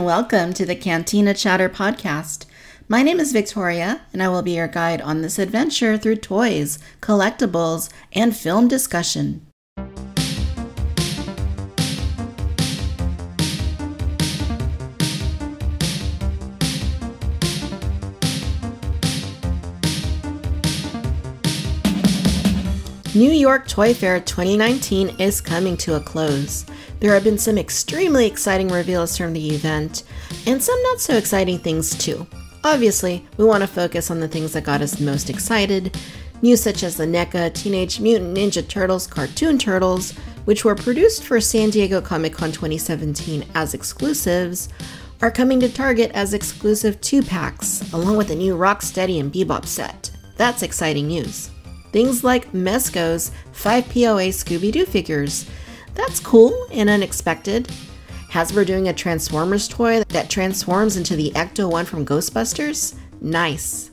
and welcome to the Cantina Chatter podcast. My name is Victoria, and I will be your guide on this adventure through toys, collectibles, and film discussion. New York Toy Fair 2019 is coming to a close. There have been some extremely exciting reveals from the event, and some not so exciting things too. Obviously, we want to focus on the things that got us most excited. News such as the NECA Teenage Mutant Ninja Turtles cartoon turtles, which were produced for San Diego Comic-Con 2017 as exclusives, are coming to Target as exclusive 2-packs, along with a new Rocksteady and Bebop set. That's exciting news. Things like Mezco's 5POA Scooby-Doo figures. That's cool and unexpected. Hasbro doing a Transformers toy that transforms into the Ecto-1 from Ghostbusters? Nice.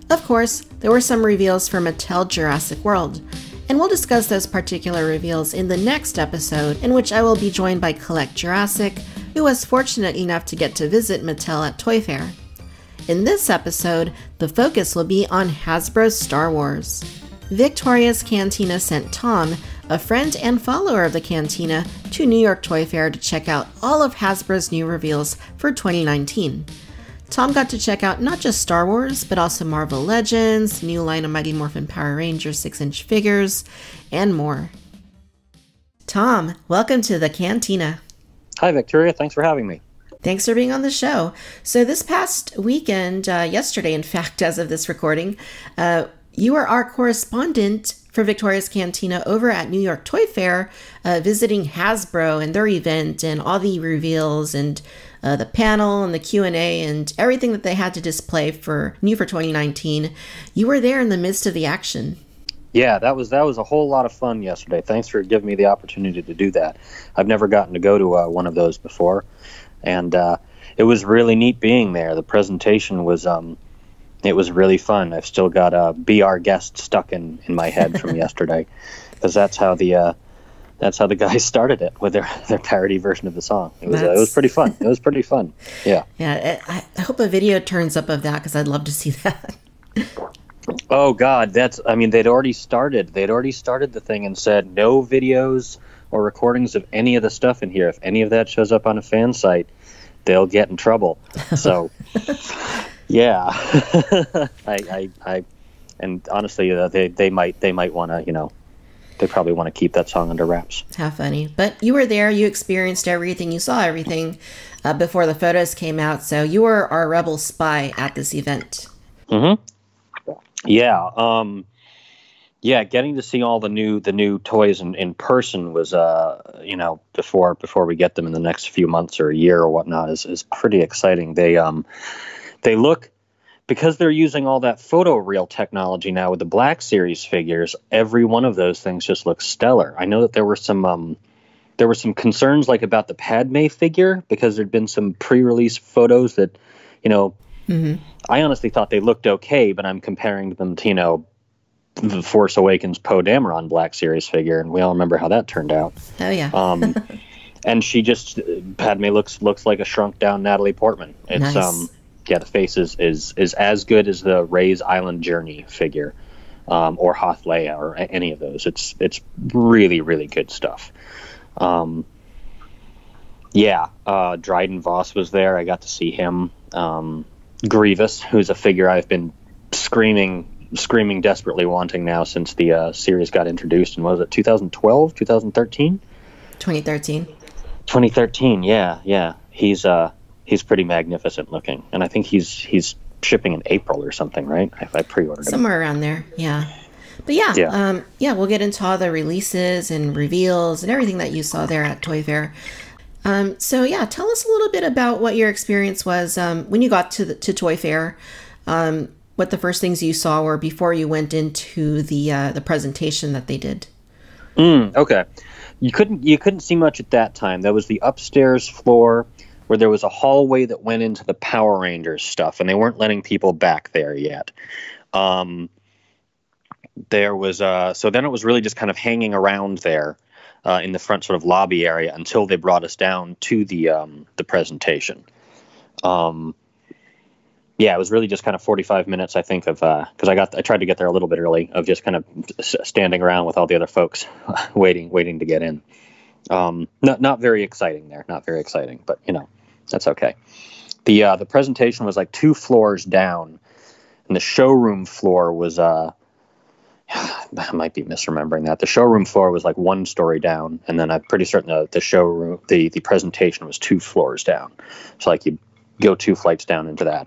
Of course, there were some reveals for Mattel Jurassic World, and we'll discuss those particular reveals in the next episode, in which I will be joined by Collect Jurassic, who was fortunate enough to get to visit Mattel at Toy Fair. In this episode, the focus will be on Hasbro's Star Wars. Victoria's Cantina sent Tom, a friend and follower of the Cantina, to New York Toy Fair to check out all of Hasbro's new reveals for 2019. Tom got to check out not just Star Wars, but also Marvel Legends, new line of Mighty Morphin Power Rangers 6-inch figures, and more. Tom, welcome to the Cantina. Hi, Victoria. Thanks for having me. Thanks for being on the show. So this past weekend, yesterday, in fact, as of this recording, you were our correspondent for Victoria's Cantina over at New York Toy Fair, visiting Hasbro and their event and all the reveals and the panel and the Q&A and everything that they had to display for 2019. You were there in the midst of the action. Yeah, that was a whole lot of fun yesterday. Thanks for giving me the opportunity to do that. I've never gotten to go to one of those before. And it was really neat being there. The presentation was it was really fun. I've still got "Be Our Guest" stuck in my head from yesterday, because that's how the guys started it with their parody version of the song. It was pretty fun. It was pretty fun. Yeah. Yeah. I hope a video turns up of that, because I'd love to see that. Oh God, they'd already started the thing and said no videos or recordings of any of the stuff in here. If any of that shows up on a fan site, they'll get in trouble. So, yeah, and honestly, they might want to, they probably want to keep that song under wraps. How funny. But you were there, you experienced everything, you saw everything before the photos came out. So you were our rebel spy at this event. Mm-hmm. Yeah. Yeah, getting to see all the new toys in person was, before we get them in the next few months or a year or whatnot, is pretty exciting. They look, because they're using all that photoreal technology now with the Black Series figures. Every one of those things just looks stellar. I know that there were some concerns like about the Padme figure, because there'd been some pre-release photos that, mm-hmm. I honestly thought they looked okay, but I'm comparing them to, the Force Awakens Poe Dameron Black Series figure, and we all remember how that turned out. Oh yeah. And Padme looks like a shrunk down Natalie Portman. It's nice. The face is as good as the Rey's Island Journey figure, or Hoth Leia, or any of those. It's really, really good stuff. Dryden Voss was there. I got to see him. Grievous, who's a figure I've been screaming desperately wanting now since the series got introduced. And was it 2012, 2013? 2013, yeah. He's pretty magnificent looking, and I think he's shipping in April or something, right? I pre-ordered somewhere around there, yeah. But yeah, we'll get into all the releases and reveals and everything that you saw there at Toy Fair. So yeah, tell us a little bit about what your experience was when you got to Toy Fair. What the first things you saw were before you went into the presentation that they did. Okay. You couldn't see much at that time. There was the upstairs floor where there was a hallway that went into the Power Rangers stuff, and they weren't letting people back there yet. There was so then it was really just kind of hanging around there. in the front sort of lobby area until they brought us down to the presentation. Yeah, it was really just kind of 45 minutes, I think, of because I tried to get there a little bit early, of just kind of standing around with all the other folks waiting to get in. Not very exciting there, not very exciting, but that's okay. The presentation was like 2 floors down, and the showroom floor was I might be misremembering that. The showroom floor was like 1 story down, and then I'm pretty certain the showroom the presentation was 2 floors down. So like you go 2 flights down into that.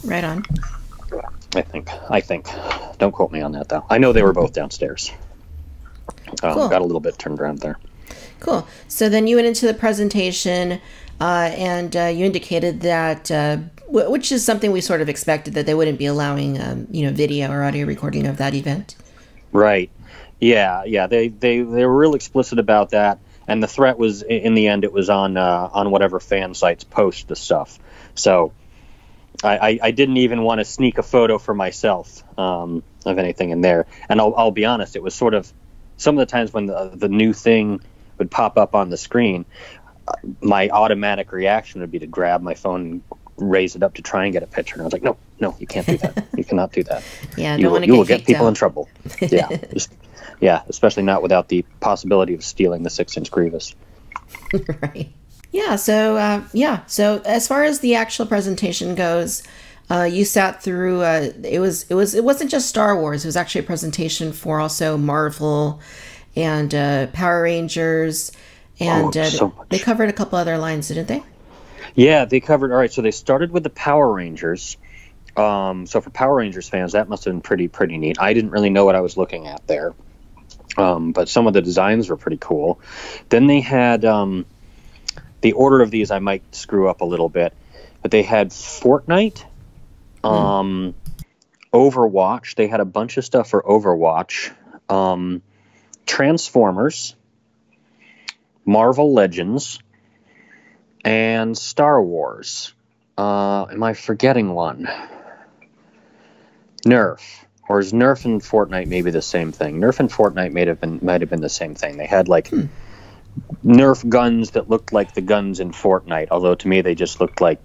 Right on. I think. Don't quote me on that, though. I know they were both downstairs. Cool. Got a little bit turned around there. Cool. So then you went into the presentation, and you indicated that, which is something we sort of expected, that they wouldn't be allowing, video or audio recording of that event. Right. Yeah. They were real explicit about that, and the threat was, in the end, it was on whatever fan sites post the stuff. So I didn't even want to sneak a photo for myself of anything in there. And I'll be honest, it was sort of some of the times when the new thing would pop up on the screen, my automatic reaction would be to grab my phone and raise it up to try and get a picture. And I was like, no, you can't do that. You cannot do that. Yeah, you will get people in trouble. Yeah, especially not without the possibility of stealing the 6-inch Grievous. Right. Yeah. So So as far as the actual presentation goes, you sat through. It wasn't just Star Wars. It was actually a presentation for also Marvel and Power Rangers, and so they covered a couple other lines, didn't they? Yeah, they covered. All right. So they started with the Power Rangers. So for Power Rangers fans, that must have been pretty neat. I didn't really know what I was looking at there, but some of the designs were pretty cool. Then they had. The order of these I might screw up a little bit, but they had Fortnite, Overwatch. They had a bunch of stuff for Overwatch, Transformers, Marvel Legends, and Star Wars. Am I forgetting one? Nerf. Or is Nerf and Fortnite maybe the same thing? Nerf and Fortnite might have been the same thing. They had like Nerf guns that looked like the guns in Fortnite, although to me they just looked like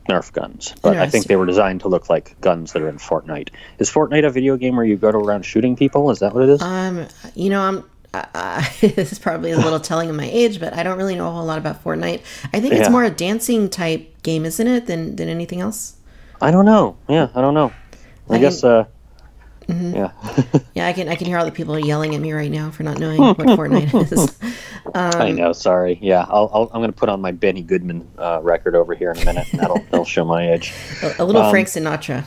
Nerf guns. But I think they were designed to look like guns that are in Fortnite. Is Fortnite a video game where you go around shooting people? Is that what it is? This is probably a little telling of my age, but I don't really know a whole lot about Fortnite. I think it's more a dancing type game, isn't it, than anything else? I don't know. Yeah, I don't know. I guess. Mm-hmm. Yeah. Yeah, I can hear all the people yelling at me right now for not knowing what Fortnite is. I know. Sorry. Yeah, I'm going to put on my Benny Goodman record over here in a minute, and that'll show my age. A little Frank Sinatra.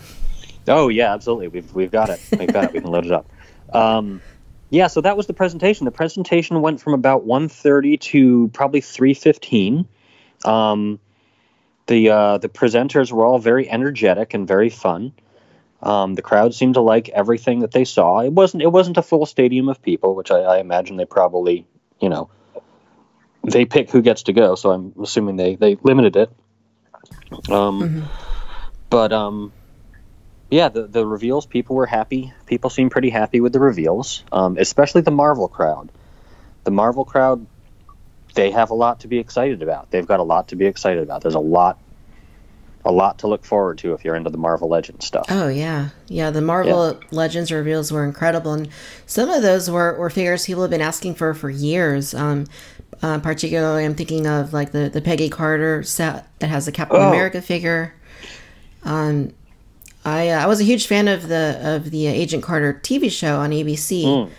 Oh yeah, absolutely. We've got it. We can load it up. Yeah. So that was the presentation. The presentation went from about 1:30 to probably 3:15. The presenters were all very energetic and very fun. The crowd seemed to like everything that they saw. It wasn't a full stadium of people, which I imagine they probably, they pick who gets to go. So I'm assuming they limited it. But yeah, the reveals, people were happy. People seemed pretty happy with the reveals, especially the Marvel crowd. The Marvel crowd, they have a lot to be excited about. They've got a lot to be excited about. There's a lot to look forward to if you're into the Marvel Legends stuff. Oh, yeah. Yeah, the Marvel Legends reveals were incredible. And some of those were figures people have been asking for years. Particularly, I'm thinking of like the Peggy Carter set that has the Captain America figure. I was a huge fan of the Agent Carter TV show on ABC.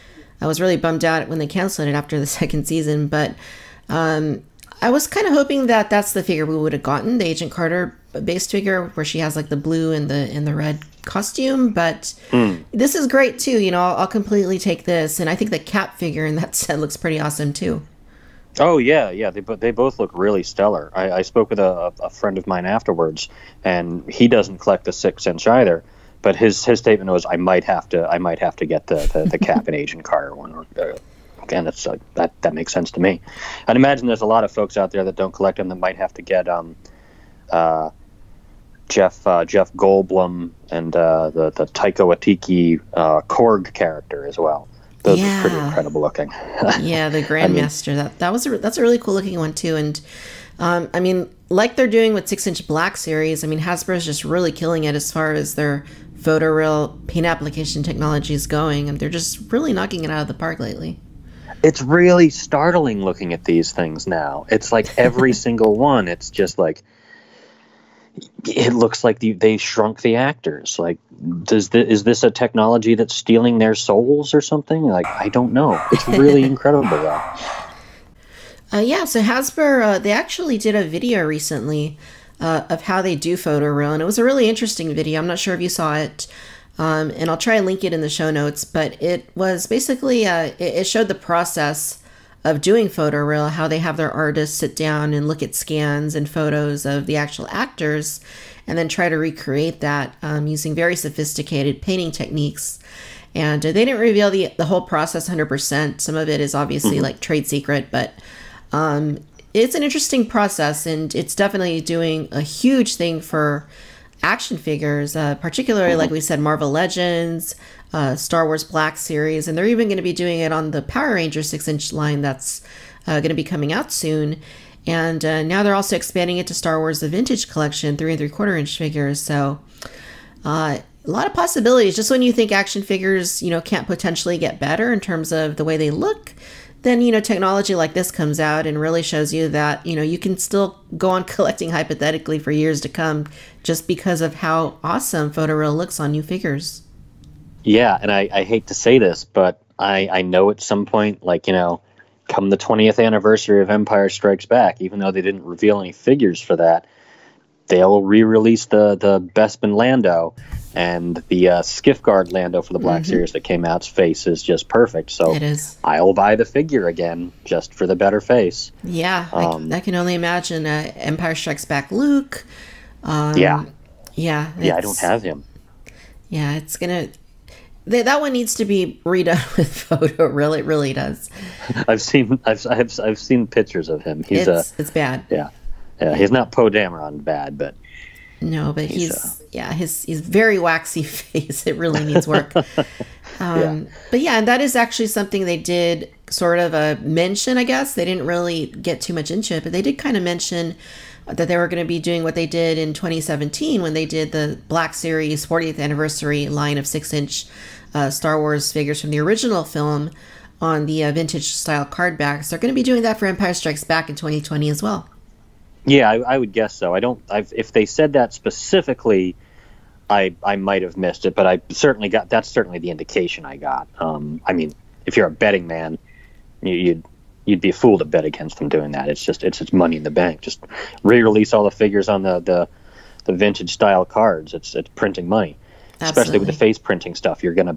I was really bummed out when they canceled it after the second season. But I was kind of hoping that that's the figure we would have gotten, the Agent Carter based figure where she has like the blue and the red costume. But this is great too. I'll completely take this. And I think the Cap figure in that set looks pretty awesome too. Oh yeah. They both look really stellar. I spoke with a friend of mine afterwards, and he doesn't collect the 6-inch either. But his statement was, I might have to get the Cap and Agent Carter one. Again, that's that makes sense to me. I'd imagine there's a lot of folks out there that don't collect them that might have to get Jeff Goldblum and the Taika Waititi Korg character as well. Those were pretty Yeah. incredible looking. Yeah, the I mean, Grandmaster. That's a really cool looking one too. And I mean, like they're doing with 6-inch Black Series, I mean, Hasbro's just really killing it as far as their photoreal paint application technology is going, and they're just really knocking it out of the park lately. it's really startling looking at these things now. It's like every single one. It's just like it looks like they shrunk the actors. Like, is this a technology that's stealing their souls or something? Like, I don't know. It's really incredible, though. Yeah, so Hasbro, they actually did a video recently of how they do photoreal, and it was a really interesting video. I'm not sure if you saw it, and I'll try and link it in the show notes, but it was basically, it showed the process of doing photoreal, how they have their artists sit down and look at scans and photos of the actual actors, and then try to recreate that using very sophisticated painting techniques. And they didn't reveal the whole process 100%. Some of it is obviously like trade secret, but it's an interesting process, and it's definitely doing a huge thing for action figures, particularly, like we said, Marvel Legends, Star Wars Black Series, and they're even going to be doing it on the Power Rangers 6-inch line that's going to be coming out soon. And now they're also expanding it to Star Wars The Vintage Collection, 3 3/4-inch figures. So a lot of possibilities. Just when you think action figures, can't potentially get better in terms of the way they look, then, technology like this comes out and really shows you that, you can still go on collecting hypothetically for years to come just because of how awesome photoreal looks on new figures. Yeah, and I hate to say this, but I know at some point, like, come the 20th anniversary of Empire Strikes Back, even though they didn't reveal any figures for that, they'll re-release the Bespin Lando, and the Skiff Guard Lando for the Black Series that came out's face is just perfect. So It is. I'll buy the figure again just for the better face. Yeah, I can only imagine Empire Strikes Back Luke. Yeah, Yeah, I don't have him. Yeah, it's gonna. That one needs to be redone with photoreal. It really does. I've seen pictures of him. It's bad. Yeah, he's not Poe Dameron bad, but no, but he's very waxy face. It really needs work. But yeah, and that is actually something they did sort of mention, I guess. They didn't really get too much into it, but they did kind of mention that they were going to be doing what they did in 2017 when they did the Black Series 40th anniversary line of 6-inch Star Wars figures from the original film on the vintage style card backs. They're going to be doing that for Empire Strikes Back in 2020 as well. Yeah, I would guess so. If they said that specifically, I might have missed it, but that's certainly the indication I got. I mean, if you're a betting man, you'd be a fool to bet against them doing that. It's money in the bank. Just re-release all the figures on the vintage style cards. It's printing money, especially with the face printing stuff. You're gonna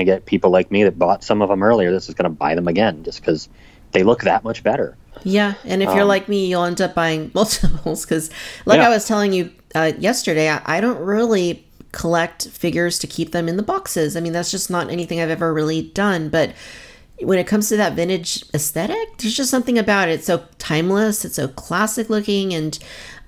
get people like me that bought some of them earlier. This is gonna buy them again just because they look that much better. Yeah, and if you're like me, you'll end up buying multiples because, like I was telling you yesterday, I don't really collect figures to keep them in the boxes. I mean, that's just not anything I've ever really done. But when it comes to that vintage aesthetic, there's just something about it. It's so timeless. It's so classic looking. And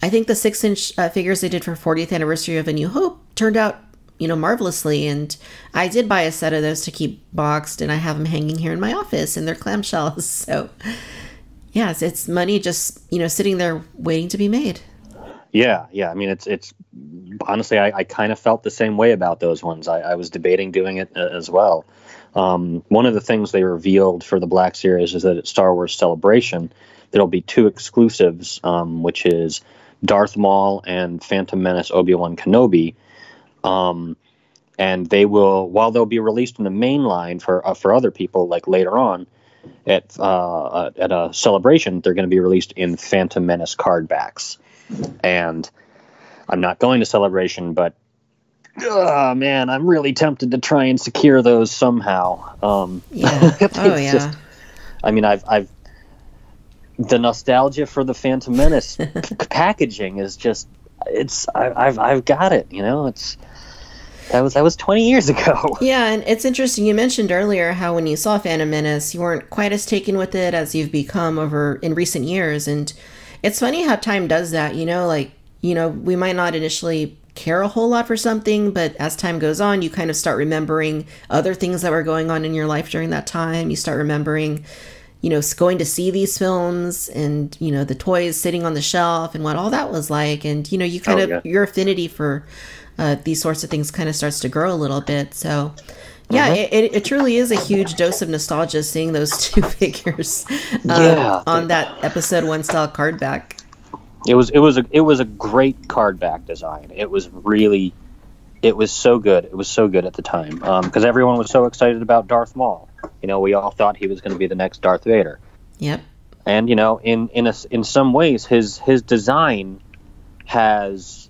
I think the 6-inch figures they did for 40th anniversary of A New Hope turned out, marvelously. And I did buy a set of those to keep boxed, and I have them hanging here in my office in their clamshells. So yes, it's money just, sitting there waiting to be made. Yeah. I mean, it's honestly, I kind of felt the same way about those ones. I was debating doing it as well. One of the things they revealed for the Black Series is that at Star Wars Celebration, there'll be 2 exclusives, which is Darth Maul and Phantom Menace Obi-Wan Kenobi. And they will, while they'll be released in the main line for other people, like later on at a celebration, they're going to be released in Phantom Menace card backs. And I'm not going to Celebration, but oh man, I'm really tempted to try and secure those somehow. Yeah. I mean, I've the nostalgia for the Phantom Menace packaging is just I've got it. That was 20 years ago. Yeah, and it's interesting. You mentioned earlier how when you saw Phantom Menace, you weren't quite as taken with it as you've become over in recent years. And it's funny how time does that. We might not initially care a whole lot for something, but as time goes on, you kind of start remembering other things that were going on in your life during that time. You start remembering, going to see these films and, the toys sitting on the shelf and what all that was like. And, you kind of, your affinity for these sorts of things kind of starts to grow a little bit. So yeah, it truly is a huge dose of nostalgia seeing those two figures on that episode 1 style card back. It was a great card back design. It was so good. It was so good at the time because everyone was so excited about Darth Maul. We all thought he was going to be the next Darth Vader. Yep. And in some ways, his design has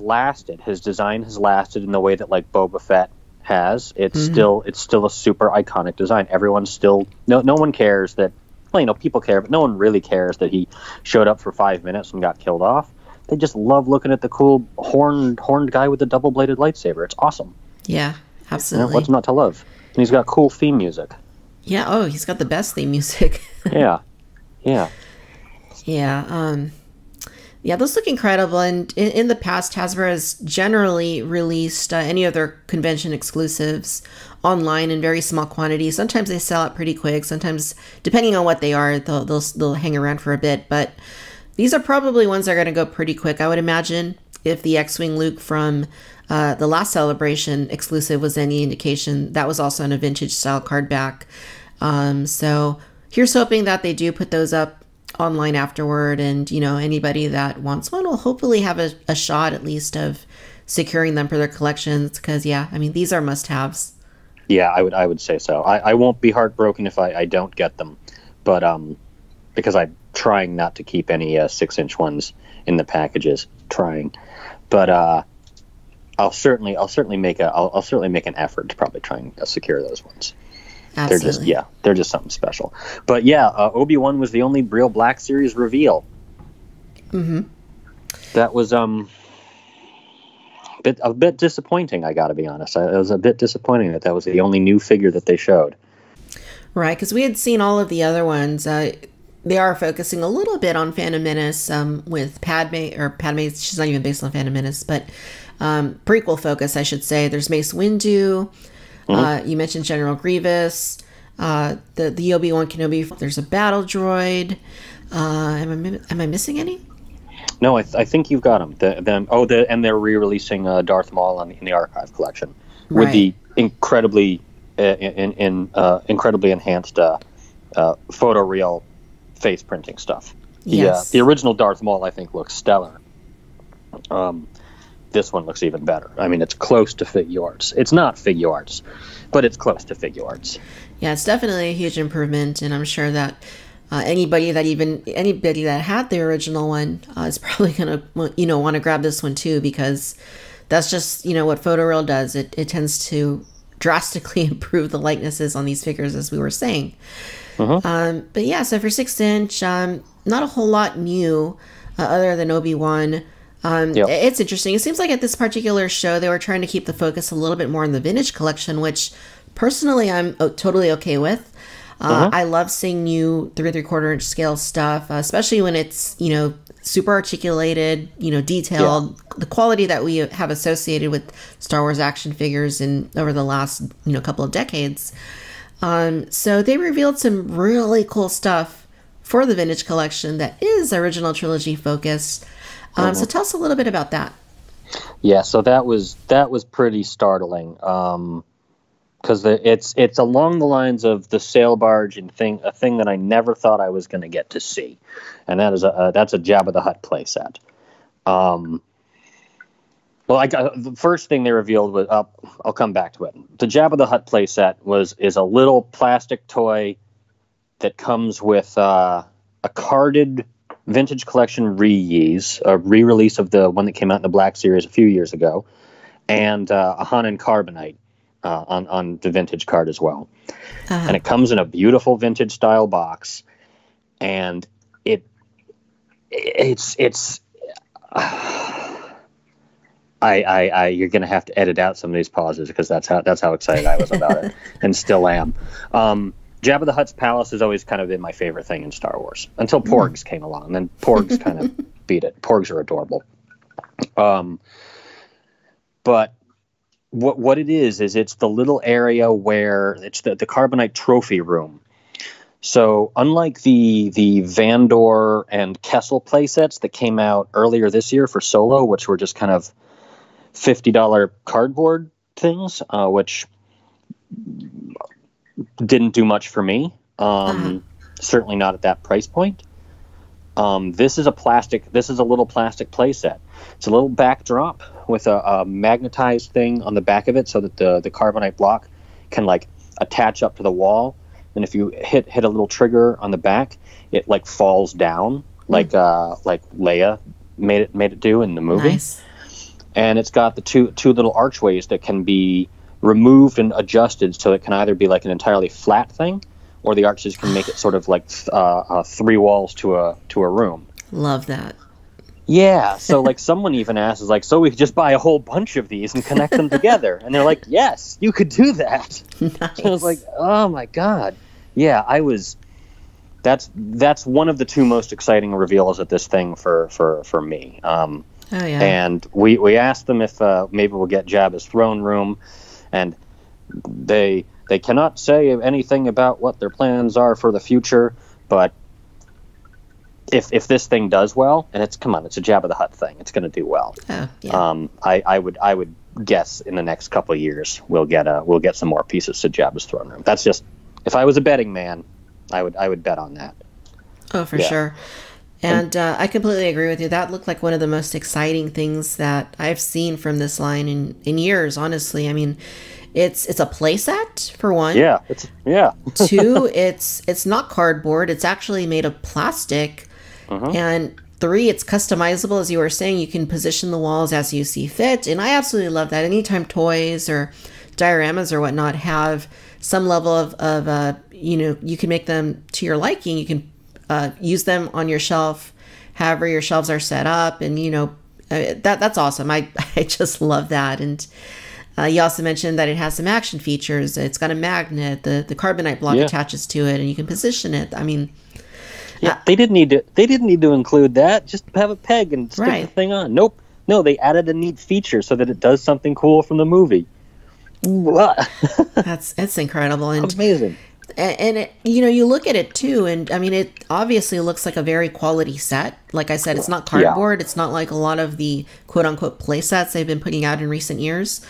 lasted. His design has lasted in the way that like Boba Fett has. It's still a super iconic design. Everyone's still no one cares that. Well, people care, but no one really cares that he showed up for 5 minutes and got killed off. They just love looking at the cool horned guy with the double-bladed lightsaber. It's awesome. Yeah, absolutely. What's not to love? And he's got cool theme music. Yeah. Oh, he's got the best theme music. Yeah. Yeah, those look incredible. And in the past, Hasbro has generally released any of their convention exclusives online in very small quantities. Sometimes they sell out pretty quick. Sometimes, depending on what they are, they'll hang around for a bit. But these are probably ones that are going to go pretty quick. I would imagine if the X-Wing Luke from the last Celebration exclusive was any indication, that was also in a vintage style card back. So here's hoping that they do put those up online afterward, and anybody that wants one will hopefully have a shot at least of securing them for their collections, because these are must-haves. Yeah, I would say so. I won't be heartbroken if I don't get them, but because I'm trying not to keep any 6-inch ones in the packages, but I'll certainly make an effort to probably try and secure those ones. Absolutely. They're just something special. But Obi-Wan was the only real Black Series reveal. Mm-hmm. That was a bit disappointing, I got to be honest. It was a bit disappointing that was the only new figure that they showed. Right, because we had seen all of the other ones. They are focusing a little bit on Phantom Menace with Padme. She's not even based on Phantom Menace, but prequel focus, I should say. There's Mace Windu. You mentioned General Grievous, the Obi-Wan Kenobi. There's a battle droid. Am I missing any? No, I think you've got them. And they're re-releasing Darth Maul in the archive collection with the incredibly enhanced photoreal face printing stuff. Yes. The original Darth Maul, I think, looks stellar. This one looks even better. It's close to figure arts. It's not figure arts, but it's close to figure arts. Yeah, it's definitely a huge improvement, and I'm sure that anybody that had the original one is probably gonna want to grab this one too, because that's just what photoreal does. It tends to drastically improve the likenesses on these figures, as we were saying. But yeah, so for 6-inch, not a whole lot new other than Obi-Wan. It's interesting. It seems like at this particular show, they were trying to keep the focus a little bit more on the vintage collection, which personally I'm totally okay with. I love seeing new 3 3/4-inch scale stuff, especially when it's, super articulated, detailed, the quality that we have associated with Star Wars action figures over the last, couple of decades. So they revealed some really cool stuff for the vintage collection that is original trilogy focused. So tell us a little bit about that. Yeah, so that was pretty startling, because it's along the lines of the sail barge and a thing that I never thought I was going to get to see, and that's a Jabba the Hutt playset. The first thing they revealed was I'll come back to it. The Jabba the Hutt playset is a little plastic toy that comes with a carded vintage collection re-release of the one that came out in the Black Series a few years ago, and a Hanan Carbonite on the vintage card as well. And it comes in a beautiful vintage style box, and it's you're gonna have to edit out some of these pauses, because that's how excited I was about it, and still am. Jabba the Hutt's palace has always kind of been my favorite thing in Star Wars, until Porgs came along. And then Porgs kind of beat it. Porgs are adorable. but what it is it's the little area where it's the Carbonite trophy room. So unlike the Vandor and Kessel playsets that came out earlier this year for Solo, which were just kind of $50 cardboard things, which didn't do much for me. Certainly not at that price point. This is a little plastic playset. It's a little backdrop with a magnetized thing on the back of it, so that the Carbonite block can like attach up to the wall. And if you hit a little trigger on the back, it like falls down like Leia made it do in the movie. Nice. And it's got the two little archways that can be removed and adjusted, so it can either be like an entirely flat thing, or the arches can make it sort of like 3 walls to a room. Love that. Yeah, so like someone even asked, is like, so we could just buy a whole bunch of these and connect them together? And they're like, yes, you could do that. Nice. So I was like, oh my god. Yeah, that's one of the 2 most exciting reveals at this thing for me. Oh yeah. And we asked them if maybe we'll get Jabba's throne room, and they cannot say anything about what their plans are for the future, but if this thing does well, and it's a Jabba the Hutt thing, it's going to do well. Oh, yeah. I would guess in the next couple of years we'll get some more pieces to Jabba's throne room. That's just, if I was a betting man, I would bet on that. Oh, for sure. And I completely agree with you. That looked like one of the most exciting things that I've seen from this line in years, honestly. I mean, it's a playset, for one. Yeah. 2, it's not cardboard. It's actually made of plastic. And 3, it's customizable, as you were saying. You can position the walls as you see fit. And I absolutely love that. Anytime toys or dioramas or whatnot have some level of you can make them to your liking. You can use them on your shelf, however your shelves are set up. And, that's awesome. I just love that. And you also mentioned that it has some action features. It's got a magnet. The Carbonite block attaches to it, and you can position it. I mean... Yeah, they didn't need to include that. Just have a peg and stick the thing on. Nope. No, they added a neat feature so that it does something cool from the movie. It's incredible and amazing. And it, you look at it too, and I mean, it obviously looks like a very quality set. Like I said, it's not cardboard. It's not like a lot of the quote unquote play sets they've been putting out in recent years.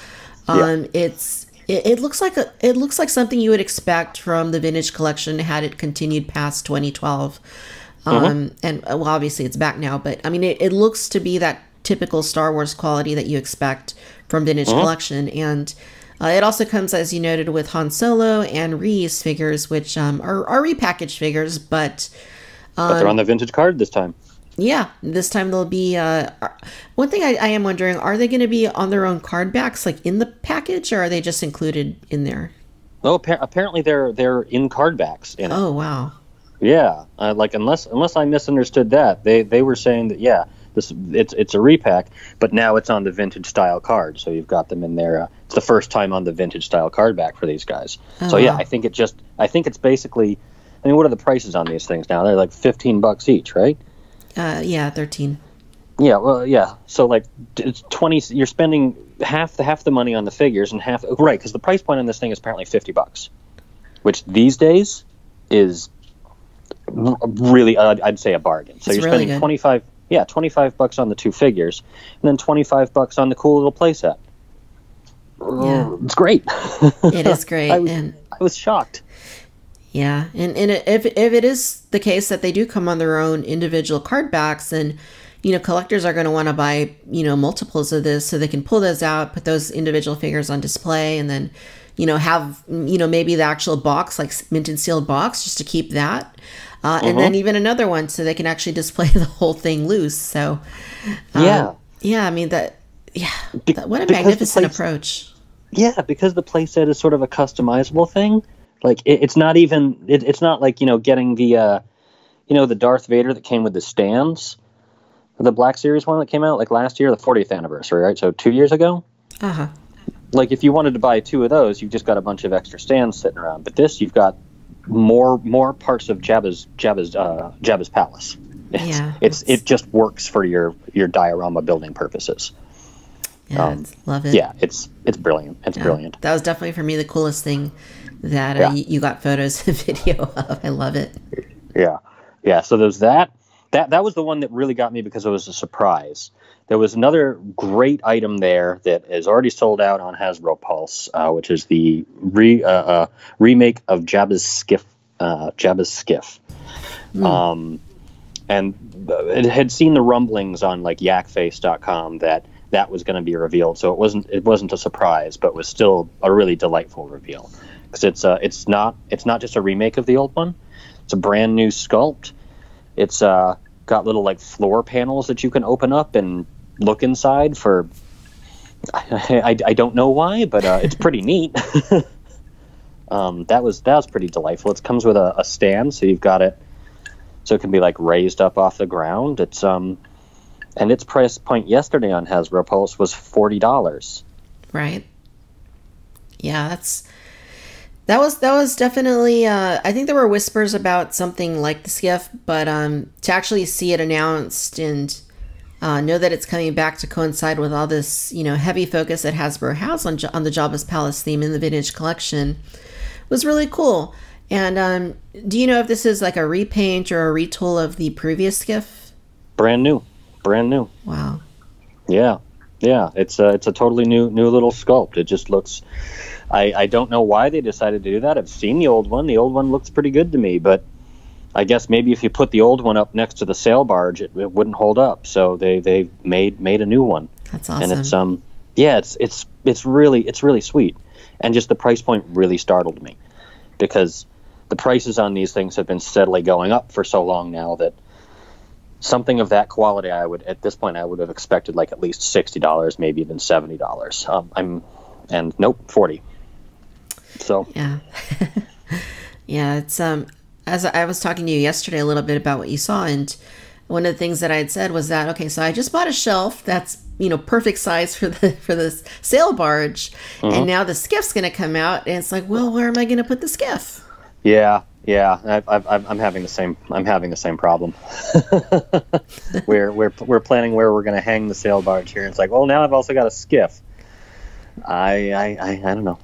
It looks like something you would expect from the vintage collection had it continued past 2012. And well, obviously it's back now, but I mean, it looks to be that typical Star Wars quality that you expect from vintage collection. And it also comes, as you noted, with Han Solo and reused figures, which are repackaged figures, but they're on the vintage card this time. Yeah, this time they'll be... one thing I am wondering, are they going to be on their own card backs, like in the package, or are they just included in there? Oh, apparently they're in card backs. Oh, wow. Yeah, unless I misunderstood that, they were saying that it's a repack, but now it's on the vintage style card, so you've got them in there. It's the first time on the vintage style card back for these guys. Oh, so yeah, wow. I think it's basically. I mean, what are the prices on these things now? They're like $15 each, right? 13. Yeah, well, yeah. So like it's 20. You're spending half the money on the figures and half because the price point on this thing is apparently $50, which these days is really I'd say a bargain. So you're really spending $25 on the 2 figures, and then $25 on the cool little playset. Yeah, it's great. It is great. I was shocked. Yeah, and if it is the case that they do come on their own individual card backs, then collectors are going to want to buy multiples of this so they can pull those out, put those individual figures on display, and then have maybe the actual box, like mint and sealed box, just to keep that, and then even another one so they can actually display the whole thing loose. So I mean what a magnificent approach. Yeah, because the playset is sort of a customizable thing. Like it's not even it's not like getting the the Darth Vader that came with the stands, the Black Series one that came out like last year, the 40th anniversary, right? So 2 years ago. Like if you wanted to buy 2 of those, you've just got a bunch of extra stands sitting around. But this, you've got more parts of Jabba's palace. It just works for your diorama building purposes. Yeah, love it. Yeah, it's brilliant. It's brilliant. That was definitely for me the coolest thing that you got photos and video of. I love it. Yeah. So there's that. That was the one that really got me because it was a surprise. There was another great item there that is already sold out on Hasbro Pulse, which is the remake of Jabba's Skiff. And it had seen the rumblings on like yakface.com that was going to be revealed, so it wasn't a surprise, but was still a really delightful reveal because it's not just a remake of the old one. It's a brand new sculpt. It's got little like floor panels that you can open up and look inside for. I don't know why, but it's pretty neat. That was pretty delightful. It comes with a stand, so you've got it, so it can be like raised up off the ground. It's and its price point yesterday on Hasbro Pulse was $40. Right. Yeah, that was definitely. I think there were whispers about something like the skiff, but to actually see it announced and know that it's coming back to coincide with all this, heavy focus that Hasbro has on the Jabba's Palace theme in the Vintage Collection was really cool. And do you know if this is like a repaint or a retool of the previous skiff? Brand new. Wow. Yeah. It's a totally new little sculpt. It just looks. I don't know why they decided to do that. I've seen the old one. The old one looks pretty good to me, but I guess maybe if you put the old one up next to the sail barge, it wouldn't hold up. So they made a new one. That's awesome. And it's really sweet. And just the price point really startled me because the prices on these things have been steadily going up for so long now that something of that quality, at this point I would have expected like at least $60, maybe even $70. And nope, $40. So yeah. Yeah, it's as I was talking to you yesterday a little bit about what you saw, and one of the things that I had said was that, okay, so I just bought a shelf that's perfect size for this sail barge, and now the skiff's going to come out, and it's like, well, where am I going to put the skiff? Yeah. I'm having the same problem. we're planning where we're going to hang the sail barge here. And it's like, well, now I've also got a skiff. I don't know.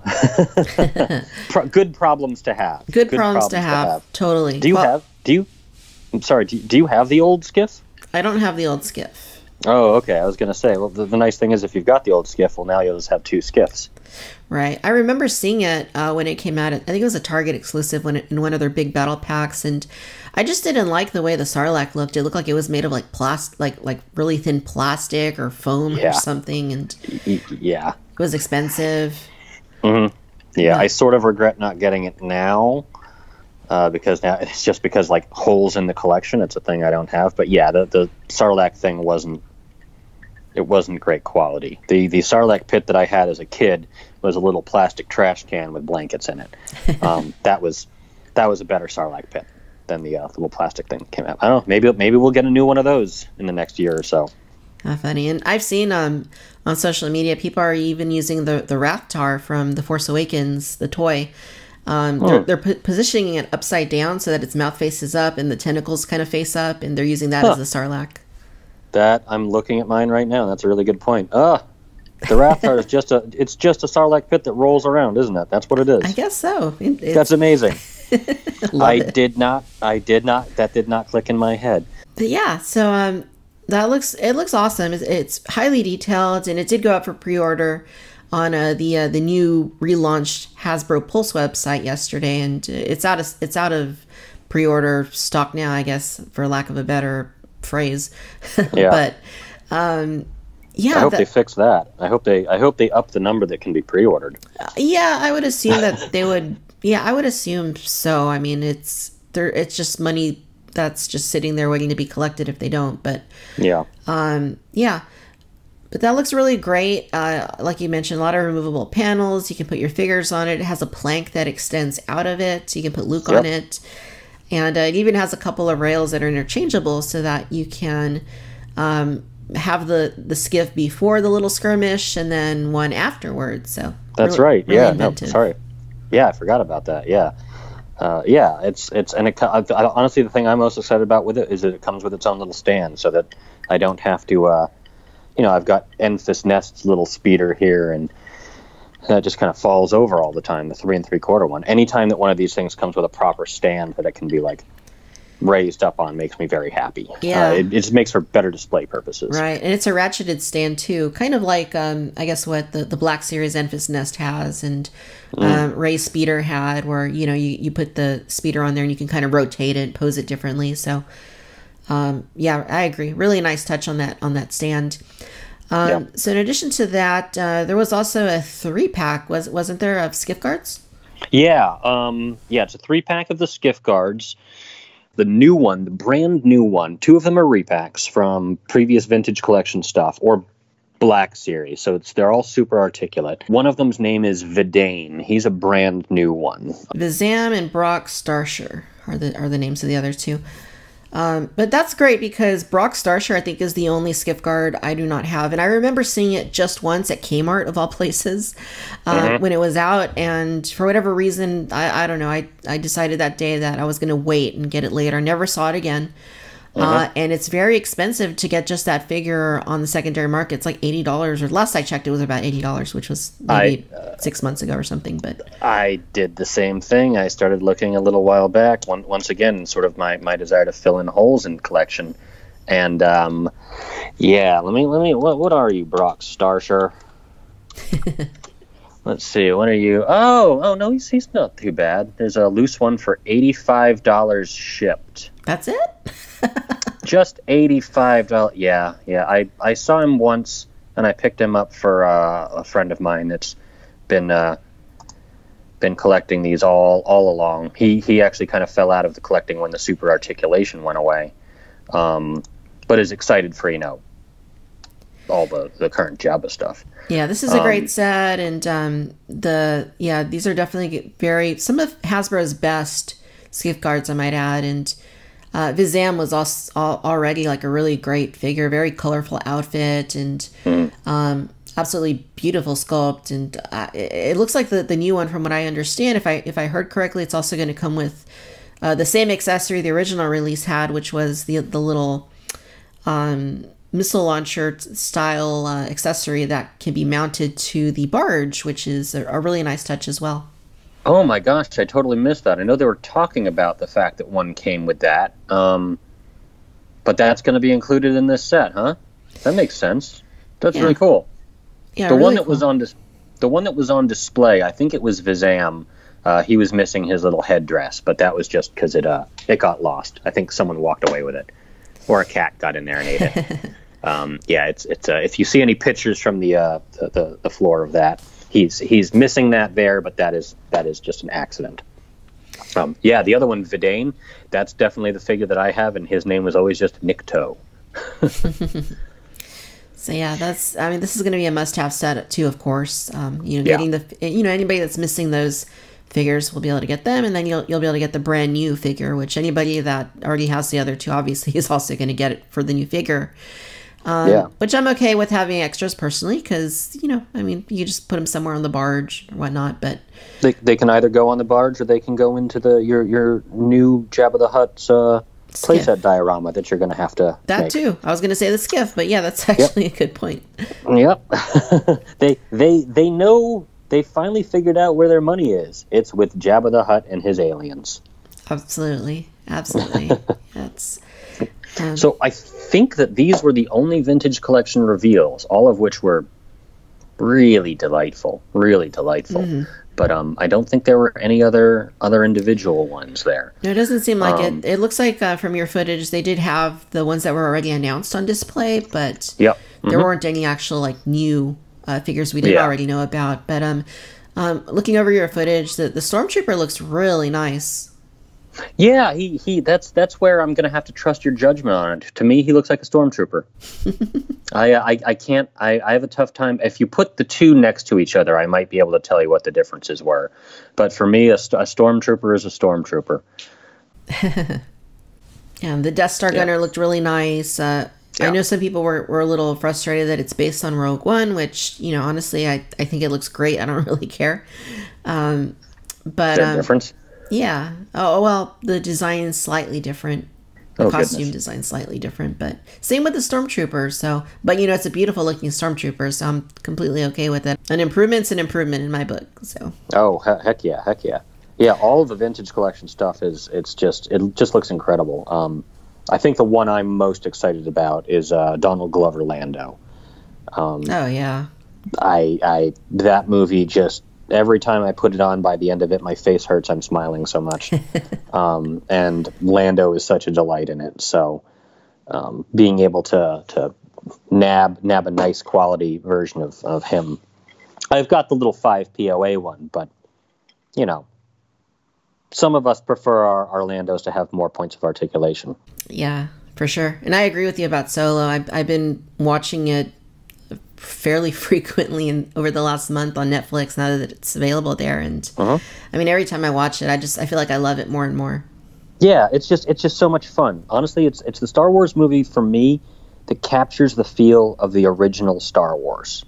Good problems to have. Good problems to have. Totally. Do you have the old skiff? I don't have the old skiff. Oh, okay. I was going to say, well, the nice thing is if you've got the old skiff, well, now you'll just have two skiffs. Right. I remember seeing it when it came out. I think it was a Target exclusive in one of their big battle packs, and I just didn't like the way the Sarlacc looked. It looked like it was made of like like really thin plastic or foam or something, and yeah, it was expensive. Mm-hmm. Yeah, I sort of regret not getting it now because now it's just because like holes in the collection. It's a thing I don't have. But yeah, the Sarlacc thing wasn't great quality. The Sarlacc pit that I had as a kid was a little plastic trash can with blankets in it. That was a better Sarlacc pit than the little plastic thing that came out. I don't know. Maybe we'll get a new one of those in the next year or so. How funny. And I've seen on social media, people are even using the Rathtar from The Force Awakens, the toy. They're positioning it upside down so that its mouth faces up and the tentacles kind of face up, and they're using that as the Sarlacc. That I'm looking at mine right now. That's a really good point. The Rathtar is just a Sarlacc pit that rolls around, isn't it? That's what it is. I guess so. That's amazing. That did not click in my head. But yeah, so it looks awesome. It's highly detailed, and it did go up for pre-order on the new relaunched Hasbro Pulse website yesterday, and it's out of pre-order stock now, I guess, for lack of a better phrase. Yeah. But yeah, I hope they fix that. I hope they up the number that can be pre-ordered. Yeah, I would assume that they would. Yeah, I would assume so. I mean, it's just money that's just sitting there waiting to be collected if they don't. But yeah, yeah. But that looks really great. Like you mentioned, a lot of removable panels. You can put your figures on it. It has a plank that extends out of it, so you can put Luke on it. And it even has a couple of rails that are interchangeable so that you can have the skiff before the little skirmish and then one afterwards. So that's really, right. really Yeah. inventive. No, sorry. Yeah, I forgot about that. Yeah. Honestly, the thing I'm most excited about with it is that it comes with its own little stand, so that I don't have to I've got Enfys Nest's little speeder here, and that just kind of falls over all the time, the 3 3/4 one. Anytime that one of these things comes with a proper stand that it can be like raised up on makes me very happy. Yeah. It just makes for better display purposes. Right, and it's a ratcheted stand too, kind of like I guess what the Black Series Enfys Nest has, and Ray's speeder had, where you put the speeder on there and you can kind of rotate it, pose it differently. So yeah, I agree. Really nice touch on that stand. So in addition to that, there was also a 3-pack, wasn't there, of skiff guards? Yeah, it's a 3-pack of the skiff guards. The new one, the brand new one, 2 of them are repacks from previous vintage collection stuff or Black Series. So they're all super articulate. One of them's name is Vidane. He's a brand new one. Vizam and Brock Starsher are the names of the other 2. But that's great because Brock Starsher, I think, is the only skiff guard I do not have. And I remember seeing it just once at Kmart, of all places, when it was out. And for whatever reason, I don't know, I decided that day that I was going to wait and get it later. I never saw it again. And it's very expensive to get just that figure on the secondary market. It's like $80, or last I checked, it was about $80, which was maybe 6 months ago or something. But I did the same thing. I started looking a little while back. Once again, sort of my desire to fill in holes in collection. And yeah, let me. What are you, Brock Starsher? Let's see. What are you? Oh no, he's not too bad. There's a loose one for $85 shipped. That's it. Just $85. Yeah. I saw him once, and I picked him up for a friend of mine that's been collecting these all along. He actually kind of fell out of the collecting when the super articulation went away, but is excited for all the current Jabba stuff. Yeah, this is a great set, and these are definitely some of Hasbro's best skiff guards, I might add, and. Vizam was already like a really great figure, very colorful outfit, and absolutely beautiful sculpt. And it looks like the new one, from what I understand, if I heard correctly, it's also going to come with the same accessory the original release had, which was the little missile launcher style accessory that can be mounted to the barge, which is a really nice touch as well. Oh my gosh, I totally missed that. I know they were talking about the fact that one came with that, but that's going to be included in this set, huh? That makes sense. That's really cool. Yeah, the really one that cool. was on display, I think it was Vizam. He was missing his little headdress, but that was just because it got lost. I think someone walked away with it, or a cat got in there and ate it. Yeah, it's if you see any pictures from the floor of that. He's missing that there, but that is just an accident. Yeah, the other one, Vidane, that's definitely the figure that I have, and his name was always just Nick Toe. So yeah, this is going to be a must-have set too, of course. Getting anybody that's missing those figures will be able to get them, and then you'll be able to get the brand new figure, which anybody that already has the other 2 obviously is also going to get it for the new figure. Which I'm okay with having extras personally, because you just put them somewhere on the barge or whatnot. But they can either go on the barge, or they can go into your new Jabba the Hutt's playset diorama that you're going to have to that make. Too. I was going to say the skiff, but yeah, that's actually a good point. Yep. they know, they finally figured out where their money is. It's with Jabba the Hutt and his aliens. Absolutely. That's. So I think that these were the only vintage collection reveals, all of which were really delightful. Mm-hmm. But I don't think there were any other individual ones there. No, it doesn't seem like it. It looks like from your footage, they did have the ones that were already announced on display, but there weren't any actual new figures we didn't already know about. But looking over your footage, the Stormtrooper looks really nice. Yeah, that's where I'm going to have to trust your judgment on it. To me, he looks like a Stormtrooper. I have a tough time. If you put the 2 next to each other, I might be able to tell you what the differences were. But for me, a Stormtrooper is a Stormtrooper. Yeah, the Death Star gunner looked really nice. I know some people were a little frustrated that it's based on Rogue One, which, honestly, I think it looks great. I don't really care. But is there a difference? Yeah. Oh, well, the design is slightly different. The Oh, costume goodness. design slightly different, but same with the stormtrooper. So, but you know, it's a beautiful looking stormtrooper, so I'm completely okay with it. An improvement's an improvement in my book. So, Oh, heck yeah, heck yeah. Yeah, all of the vintage collection stuff it just looks incredible. I think the one I'm most excited about is Donald Glover Lando. oh yeah, That movie, just every time I put it on, by the end of it, my face hurts. I'm smiling so much. And Lando is such a delight in it. So being able to nab a nice quality version of him. I've got the little 5 POA one, but you know, some of us prefer our Landos to have more points of articulation. yeah, for sure. And I agree with you about Solo. I've been watching it fairly frequently over the last month on Netflix now that it's available there. And I mean, every time I watch it, I feel like I love it more and more. Yeah, it's just so much fun. Honestly, it's the Star Wars movie for me that captures the feel of the original Star Wars.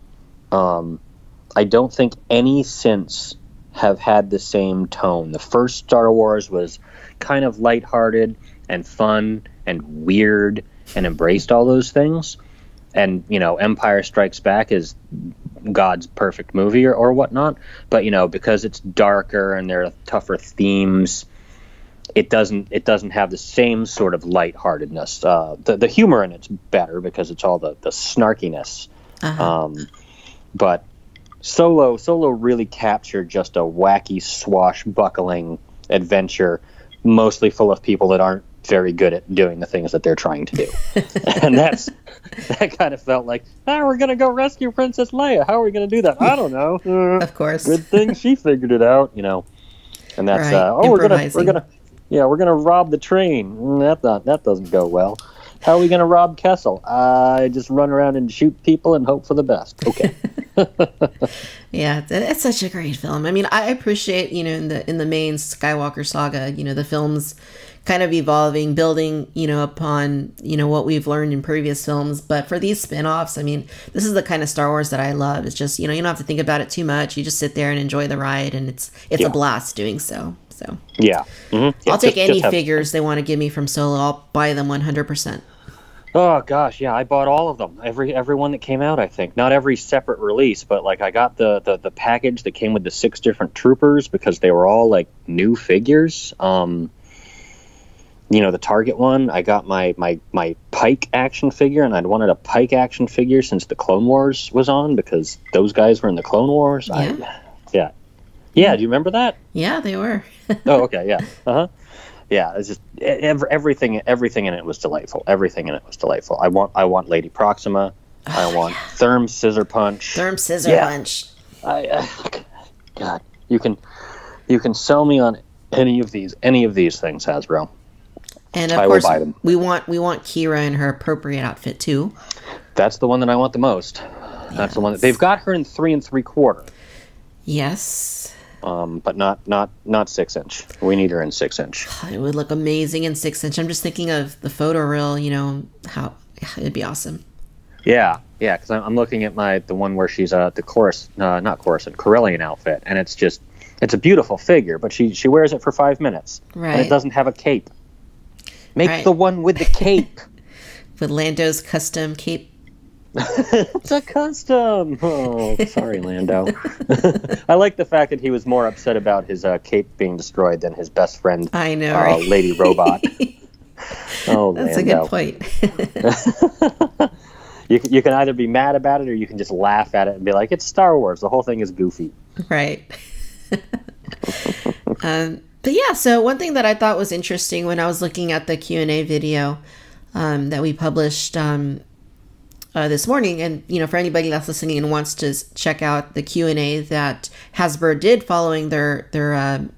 I don't think any since have had the same tone. The first Star Wars was kind of lighthearted and fun and weird and embraced all those things. And, you know, Empire Strikes Back is God's perfect movie or whatnot. But, you know, because it's darker and there are tougher themes, it doesn't have the same sort of lightheartedness. The humor in it's better because it's all the snarkiness. But Solo really captured just a wacky, swashbuckling adventure, mostly full of people that aren't very good at doing the things that they're trying to do. And that kind of felt like, we're going to go rescue Princess Leia. How are we going to do that? I don't know. Of course. Good thing she figured it out, you know. And that's, right. we're going to rob the train. That doesn't go well. How are we going to rob Kessel? I just run around and shoot people and hope for the best. Okay. Yeah, it's such a great film. I mean, I appreciate, you know, in the main Skywalker saga, you know, the films kind of evolving, building, you know, upon, you know, what we've learned in previous films. But for these spin-offs, I mean, this is the kind of Star Wars that I love. It's just, you know, you don't have to think about it too much. You just sit there and enjoy the ride, and it's a blast doing so. So yeah, yeah, I'll take any figures they want to give me from Solo. I'll buy them 100%. Oh gosh, yeah, I bought all of them. Every one that came out, I think. Not every separate release, but like I got the package that came with the 6 different troopers because they were all like new figures. You know, the Target one, I got my Pike action figure, and I'd wanted a Pike action figure since the Clone Wars was on because those guys were in the Clone Wars. Yeah. Do you remember that? Yeah, they were. Oh, okay, yeah. Yeah, it's just everything in it was delightful. Everything in it was delightful. I want Lady Proxima. I want Therm Scissor Punch. Punch. God, you can sell me on any of these things, Hasbro. And of course, we want Kira in her appropriate outfit too. That's the one that I want the most. That's the one that they've got her in 3 3/4. Yes. But not 6 inch. We need her in 6 inch. It would look amazing in 6 inch. I'm just thinking of the photo reel. You know how it'd be awesome. Yeah, because I'm looking at the one where she's not Corellian outfit, and it's a beautiful figure, but she wears it for 5 minutes, right? And it doesn't have a cape. Make the one with the cape. With Lando's custom cape. It's a custom. Oh, sorry, Lando. I like the fact that he was more upset about his cape being destroyed than his best friend, I know, right? Lady Robot. Oh, that's Lando. a good point. You can either be mad about it or you can just laugh at it and be like, it's Star Wars. The whole thing is goofy. Right. But yeah, so one thing that I thought was interesting when I was looking at the Q&A video that we published this morning, and you know, for anybody that's listening and wants to check out the Q&A that Hasbro did following their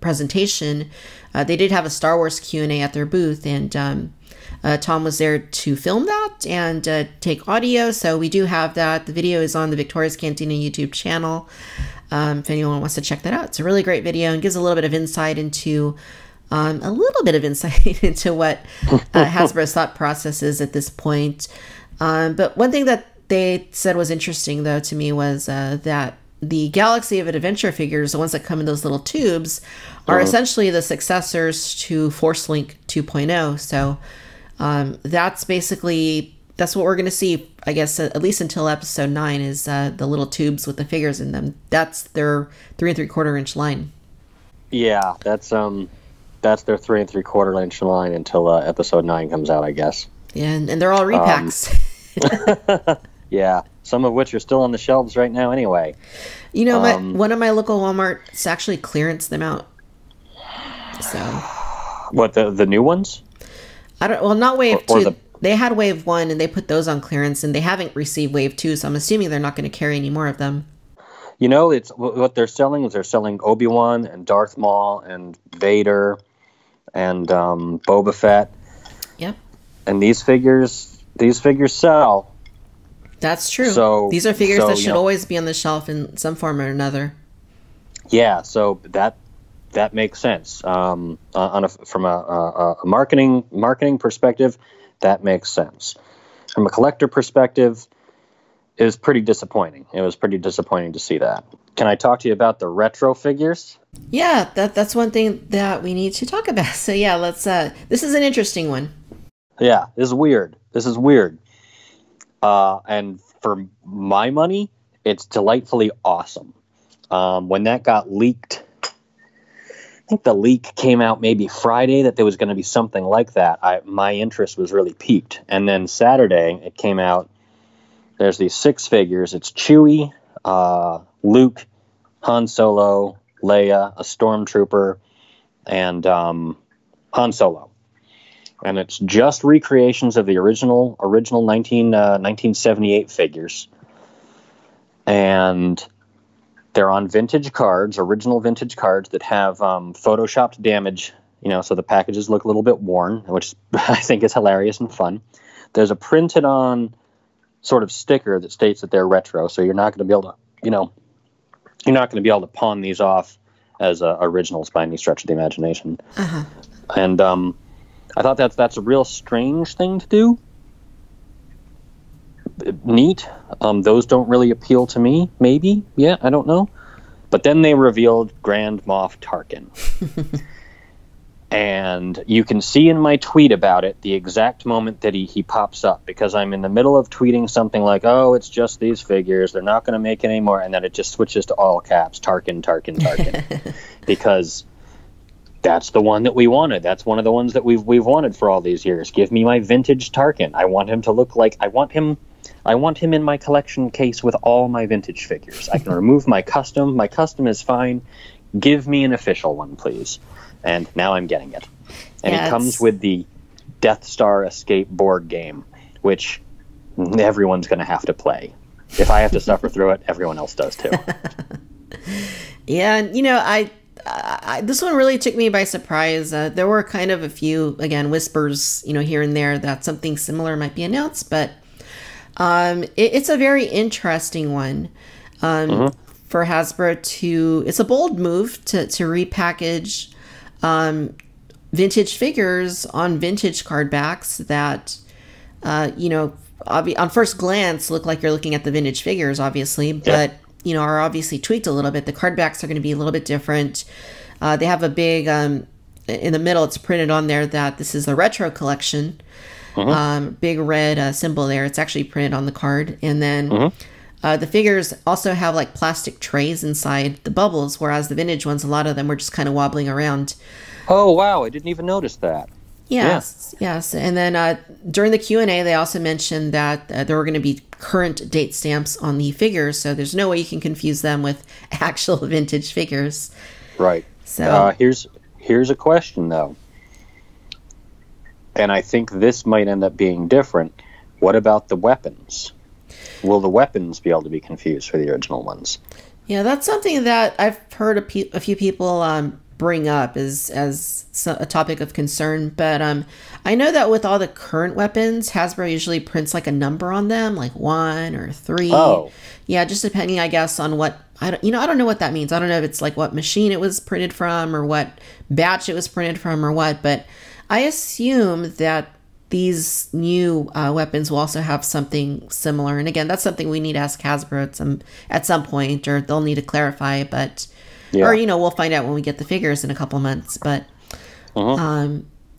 presentation, they did have a Star Wars Q&A at their booth, and Tom was there to film that and take audio. So we do have that. The video is on the Victoria's Cantina YouTube channel. If anyone wants to check that out, it's a really great video and gives a little bit of insight into what Hasbro's thought process is at this point. But one thing that they said was interesting, though, to me was that the Galaxy of Adventure figures, the ones that come in those little tubes, are essentially the successors to Force Link 2.0. So That's basically, that's what we're going to see, I guess, at least until episode 9, is the little tubes with the figures in them. That's their 3 3/4 inch line. Yeah, that's their 3 3/4 inch line until episode 9 comes out, I guess. Yeah, and they're all repacks. Yeah, some of which are still on the shelves right now anyway. You know, one of my local Walmarts actually clearanced them out. So, what, the new ones? Not wave 2. They had wave 1 and they put those on clearance, and they haven't received wave 2, so I'm assuming they're not going to carry any more of them. You know, it's what they're selling is they're selling Obi-Wan and Darth Maul and Vader and Boba Fett. Yep. And these figures sell. That's true. So these are figures that should always be on the shelf in some form or another. Yeah, so that makes sense. From a marketing perspective, that makes sense. From a collector perspective, it was pretty disappointing. It was pretty disappointing to see that. Can I talk to you about the retro figures? Yeah, that's one thing that we need to talk about. So yeah, let's. This is an interesting one. Yeah, this is weird. And for my money, it's delightfully awesome. When that got leaked, I think the leak came out maybe Friday that there was going to be something like that. My interest was really piqued. And then Saturday, it came out. There's these 6 figures. It's Chewie, Luke, Han Solo, Leia, a Stormtrooper, and Han Solo. And it's just recreations of the original 1978 figures. And they're on vintage cards, original vintage cards that have photoshopped damage, so the packages look a little bit worn, which I think is hilarious and fun. There's a printed on sort of sticker that states that they're retro, so you're not going to be able to pawn these off as originals by any stretch of the imagination. Uh-huh. And I thought that's a real strange thing to do. Neat. Those don't really appeal to me. Maybe. Yeah, I don't know. But then they revealed Grand Moff Tarkin. And you can see in my tweet about it the exact moment that he pops up, because I'm in the middle of tweeting something like, oh, it's just these figures, they're not going to make any more, and then it just switches to all caps, Tarkin, Tarkin, Tarkin. Because that's the one that we wanted. That's one of the ones that we've wanted for all these years. Give me my vintage Tarkin. I want him to look like, I want him in my collection case with all my vintage figures. I can remove my custom. My custom is fine. Give me an official one, please. And now I'm getting it. And it comes with the Death Star Escape board game, which everyone's going to have to play. If I have to suffer through it, everyone else does too. Yeah, and I this one really took me by surprise. There were kind of a few, again, whispers, here and there that something similar might be announced, but it's a very interesting one for Hasbro to. It's a bold move to repackage vintage figures on vintage card backs that, on first glance look like you're looking at the vintage figures, obviously, but, are obviously tweaked a little bit. The card backs are going to be a little bit different. They have a big, in the middle, it's printed on there that this is the retro collection. Big red symbol there. It's actually printed on the card. And then the figures also have like plastic trays inside the bubbles, whereas the vintage ones, a lot of them were just kind of wobbling around. Oh, wow. I didn't even notice that. Yes. And then during the Q&A, they also mentioned that there were going to be current date stamps on the figures, so there's no way you can confuse them with actual vintage figures. Right. So here's a question, though. And I think this might end up being different. What about the weapons? Will the weapons be able to be confused for the original ones? Yeah, that's something that I've heard a few people bring up as a topic of concern. But I know that with all the current weapons, Hasbro usually prints like a number on them, like 1 or 3. Oh. Yeah, just depending, I guess, on what I don't know what that means. I don't know if it's like what machine it was printed from or what batch it was printed from or what. But I assume that these new weapons will also have something similar. And again, that's something we need to ask Hasbro at some point, or they'll need to clarify. But or we'll find out when we get the figures in a couple months. But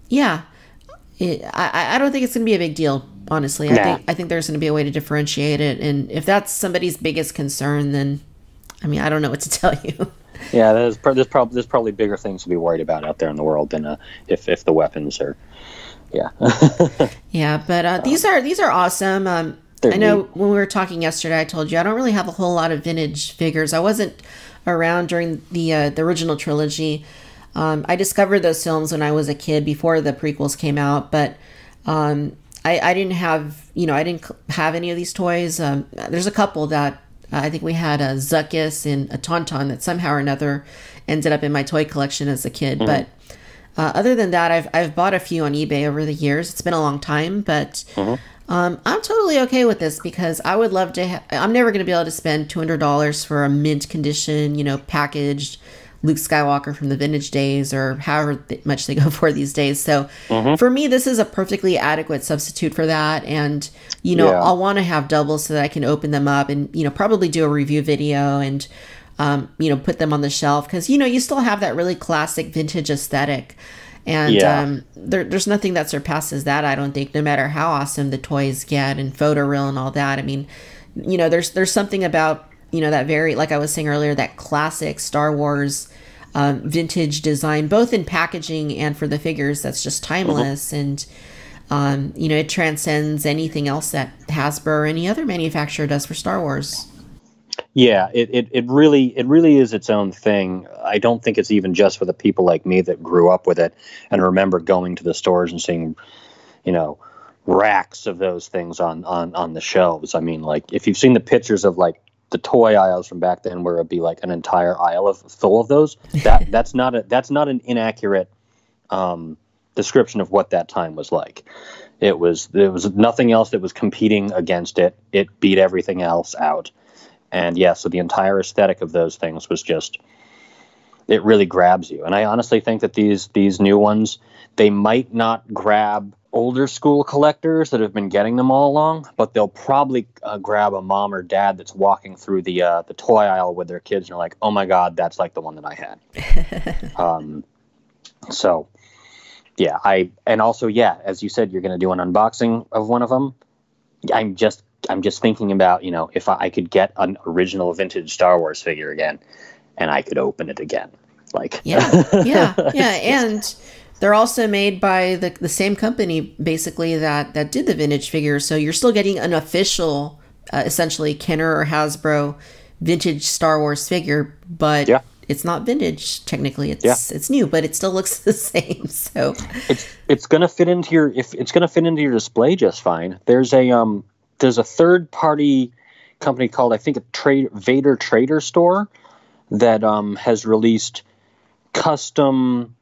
yeah, I don't think it's going to be a big deal, honestly. Nah. I think there's going to be a way to differentiate it, and if that's somebody's biggest concern, then I mean, I don't know what to tell you. Yeah, there's probably bigger things to be worried about out there in the world than if the weapons are. Yeah. Yeah, but these are awesome. I know neat. When we were talking yesterday, I told you I don't really have a whole lot of vintage figures. I wasn't around during the original trilogy. I discovered those films when I was a kid before the prequels came out, but I didn't have any of these toys. There's a couple that I think we had a Zuckus and a Tauntaun that somehow or another ended up in my toy collection as a kid. But other than that, I've bought a few on eBay over the years. It's been a long time, but I'm totally okay with this because I would love to. I'm never going to be able to spend $200 for a mint condition, packaged Luke Skywalker from the vintage days or however much they go for these days. So for me, this is a perfectly adequate substitute for that. And, I'll want to have doubles so that I can open them up and, probably do a review video and, put them on the shelf because, you still have that really classic vintage aesthetic. And there's nothing that surpasses that, I don't think, no matter how awesome the toys get and photoreal and all that. I mean, there's something about, that very, like I was saying earlier, that classic Star Wars vintage design, both in packaging and for the figures, that's just timeless. And, it transcends anything else that Hasbro or any other manufacturer does for Star Wars. Yeah, it really is its own thing. I don't think it's even just for the people like me that grew up with it and remember going to the stores and seeing, racks of those things on the shelves. I mean, like, if you've seen the pictures of, like, the toy aisles from back then where it'd be like an entire aisle full of those, that's not an inaccurate description of what that time was like. There was nothing else that was competing against it. It beat everything else out. And so the entire aesthetic of those things was just, it really grabs you. And I honestly think that these new ones, they might not grab older school collectors that have been getting them all along, but they'll probably grab a mom or dad that's walking through the toy aisle with their kids and are like, oh my God, that's like the one that I had. So yeah, as you said, you're going to do an unboxing of one of them. I'm just thinking about, if I could get an original vintage Star Wars figure again and I could open it again. Like, yeah. And they're also made by the same company, basically, that did the vintage figures. So you're still getting an official, essentially, Kenner or Hasbro vintage Star Wars figure, but it's not vintage, technically. It's new, but it still looks the same. So it's going to fit into your display just fine. There's a third-party company called, I think, Vader Trader Store that has released custom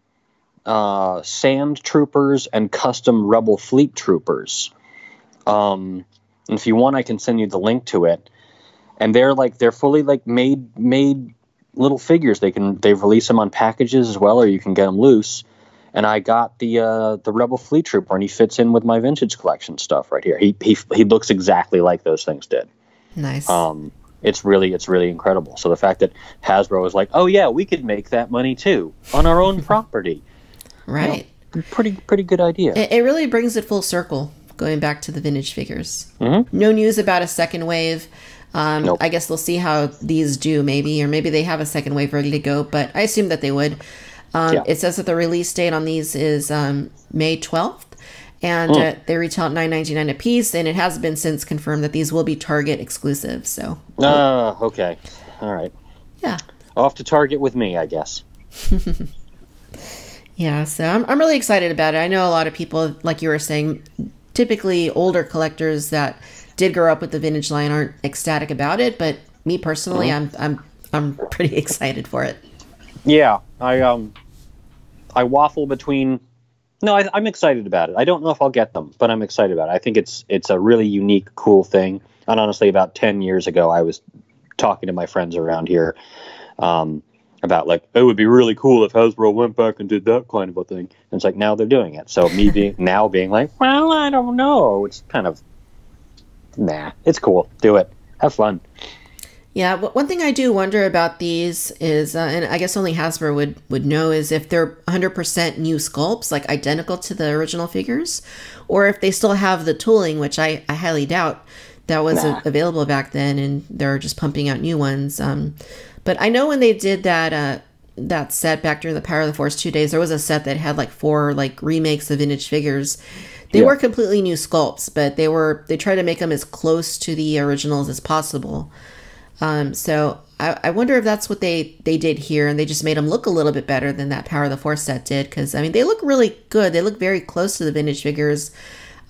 Sand Troopers and custom Rebel Fleet Troopers. And if you want, I can send you the link to it. And they're fully made little figures. They release them on packages as well, or you can get them loose. And I got the Rebel Fleet Trooper, and he fits in with my vintage collection stuff right here. He looks exactly like those things did. Nice. It's really incredible. So the fact that Hasbro was like, oh yeah, we could make that money too on our own property. Right. Pretty good idea. It really brings it full circle, going back to the vintage figures. Mm-hmm. No news about a second wave. Nope. I guess we'll see how these do, or maybe they have a second wave ready to go, but I assume that they would. It says that the release date on these is May 12th, and they retail at $9.99 a piece, and it has been since confirmed that these will be Target exclusive. So. Okay. All right. Yeah. Off to Target with me, I guess. Yeah, so I'm really excited about it. I know a lot of people, like you were saying, typically older collectors that did grow up with the vintage line aren't ecstatic about it, but me personally, I'm pretty excited for it. Yeah, I waffle between. No, I'm excited about it. I don't know if I'll get them, but I'm excited about it. I think it's a really unique, cool thing. And honestly, about 10 years ago, I was talking to my friends around here about, like, it would be really cool if Hasbro went back and did that kind of a thing. And it's like, now they're doing it. So me being like, well, I don't know. It's kind of, nah, it's cool. Do it. Have fun. Yeah, one thing I do wonder about these is, and I guess only Hasbro would know, is if they're 100% new sculpts, like identical to the original figures, or if they still have the tooling, which I highly doubt that was available back then, and they're just pumping out new ones. But I know when they did that set back during the Power of the Force 2 days, there was a set that had like 4 like remakes of vintage figures. They were completely new sculpts, but they tried to make them as close to the originals as possible. So I wonder if that's what they did here, and they just made them look a little bit better than that Power of the Force set did. Because I mean, they look really good. They look very close to the vintage figures,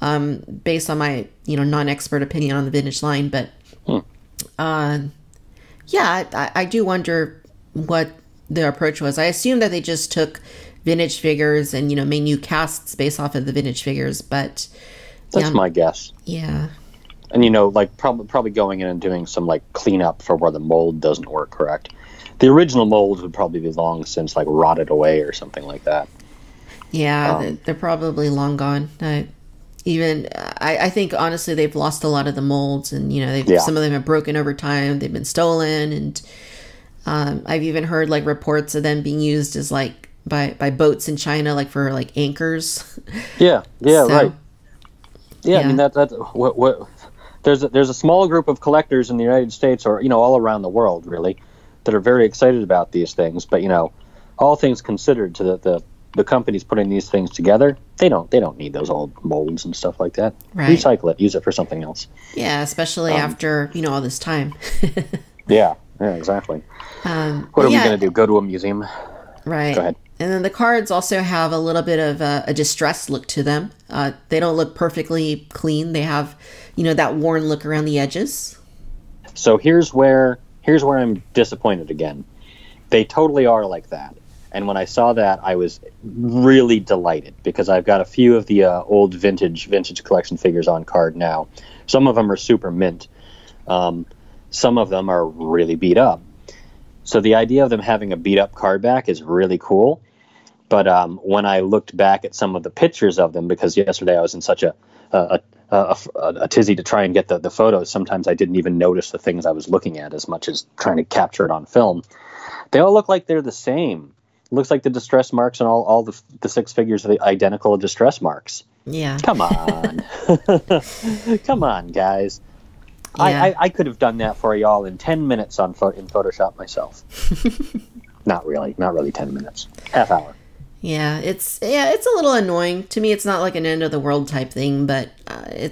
based on my non-expert opinion on the vintage line. But yeah, I do wonder what their approach was. I assume that they just took vintage figures and made new casts based off of the vintage figures. But that's my guess. Yeah. And like probably going in and doing some like cleanup for where the mold doesn't work correct. The original molds would probably be long since like rotted away or something like that. Yeah, they're probably long gone. I think honestly they've lost a lot of the molds, and some of them have broken over time. They've been stolen, and I've even heard like reports of them being used as like by boats in China, like for like anchors. Yeah, right. Yeah, I mean that's what. There's a small group of collectors in the United States, or all around the world, really, that are very excited about these things. But all things considered, to the companies putting these things together, they don't need those old molds and stuff like that. Right. Recycle it, use it for something else. Yeah, especially after all this time. yeah, exactly. What are we gonna do? Go to a museum? Right. Go ahead. And then the cards also have a little bit of a distressed look to them. They don't look perfectly clean. They have, that worn look around the edges. So here's where I'm disappointed again. They totally are like that. And when I saw that, I was really delighted, because I've got a few of the old vintage collection figures on card now. Some of them are super mint. Some of them are really beat up. So the idea of them having a beat up card back is really cool. But when I looked back at some of the pictures of them, because yesterday I was in such a tizzy to try and get the photos, sometimes I didn't even notice the things I was looking at as much as trying to capture it on film. They all look like they're the same. It looks like the distress marks on all the 6 figures are the identical distress marks. Yeah. Come on. Come on, guys. Yeah. I could have done that for y'all in 10 minutes in Photoshop myself. Not really 10 minutes. Half hour. Yeah, it's a little annoying. To me, it's not like an end of the world type thing, but they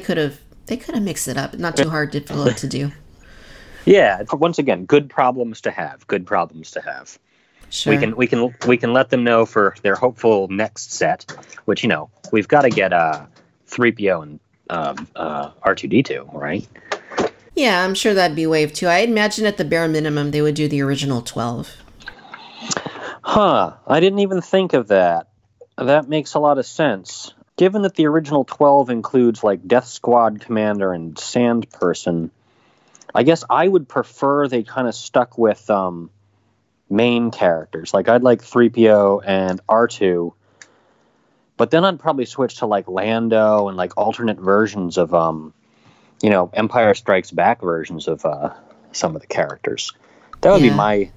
could have mixed it up. Not too hard to do. Yeah, once again, good problems to have. Good problems to have. Sure. We can let them know for their hopeful next set, which we've got to get 3PO and R2D2, right? Yeah, I'm sure that'd be wave 2. I imagine at the bare minimum they would do the original 12. Huh, I didn't even think of that. That makes a lot of sense. Given that the original 12 includes like Death Squad Commander and Sand Person, I guess I would prefer they kind of stuck with main characters. Like I'd like 3PO and R2, but then I'd probably switch to like Lando and like alternate versions of Empire Strikes Back versions of some of the characters. That would be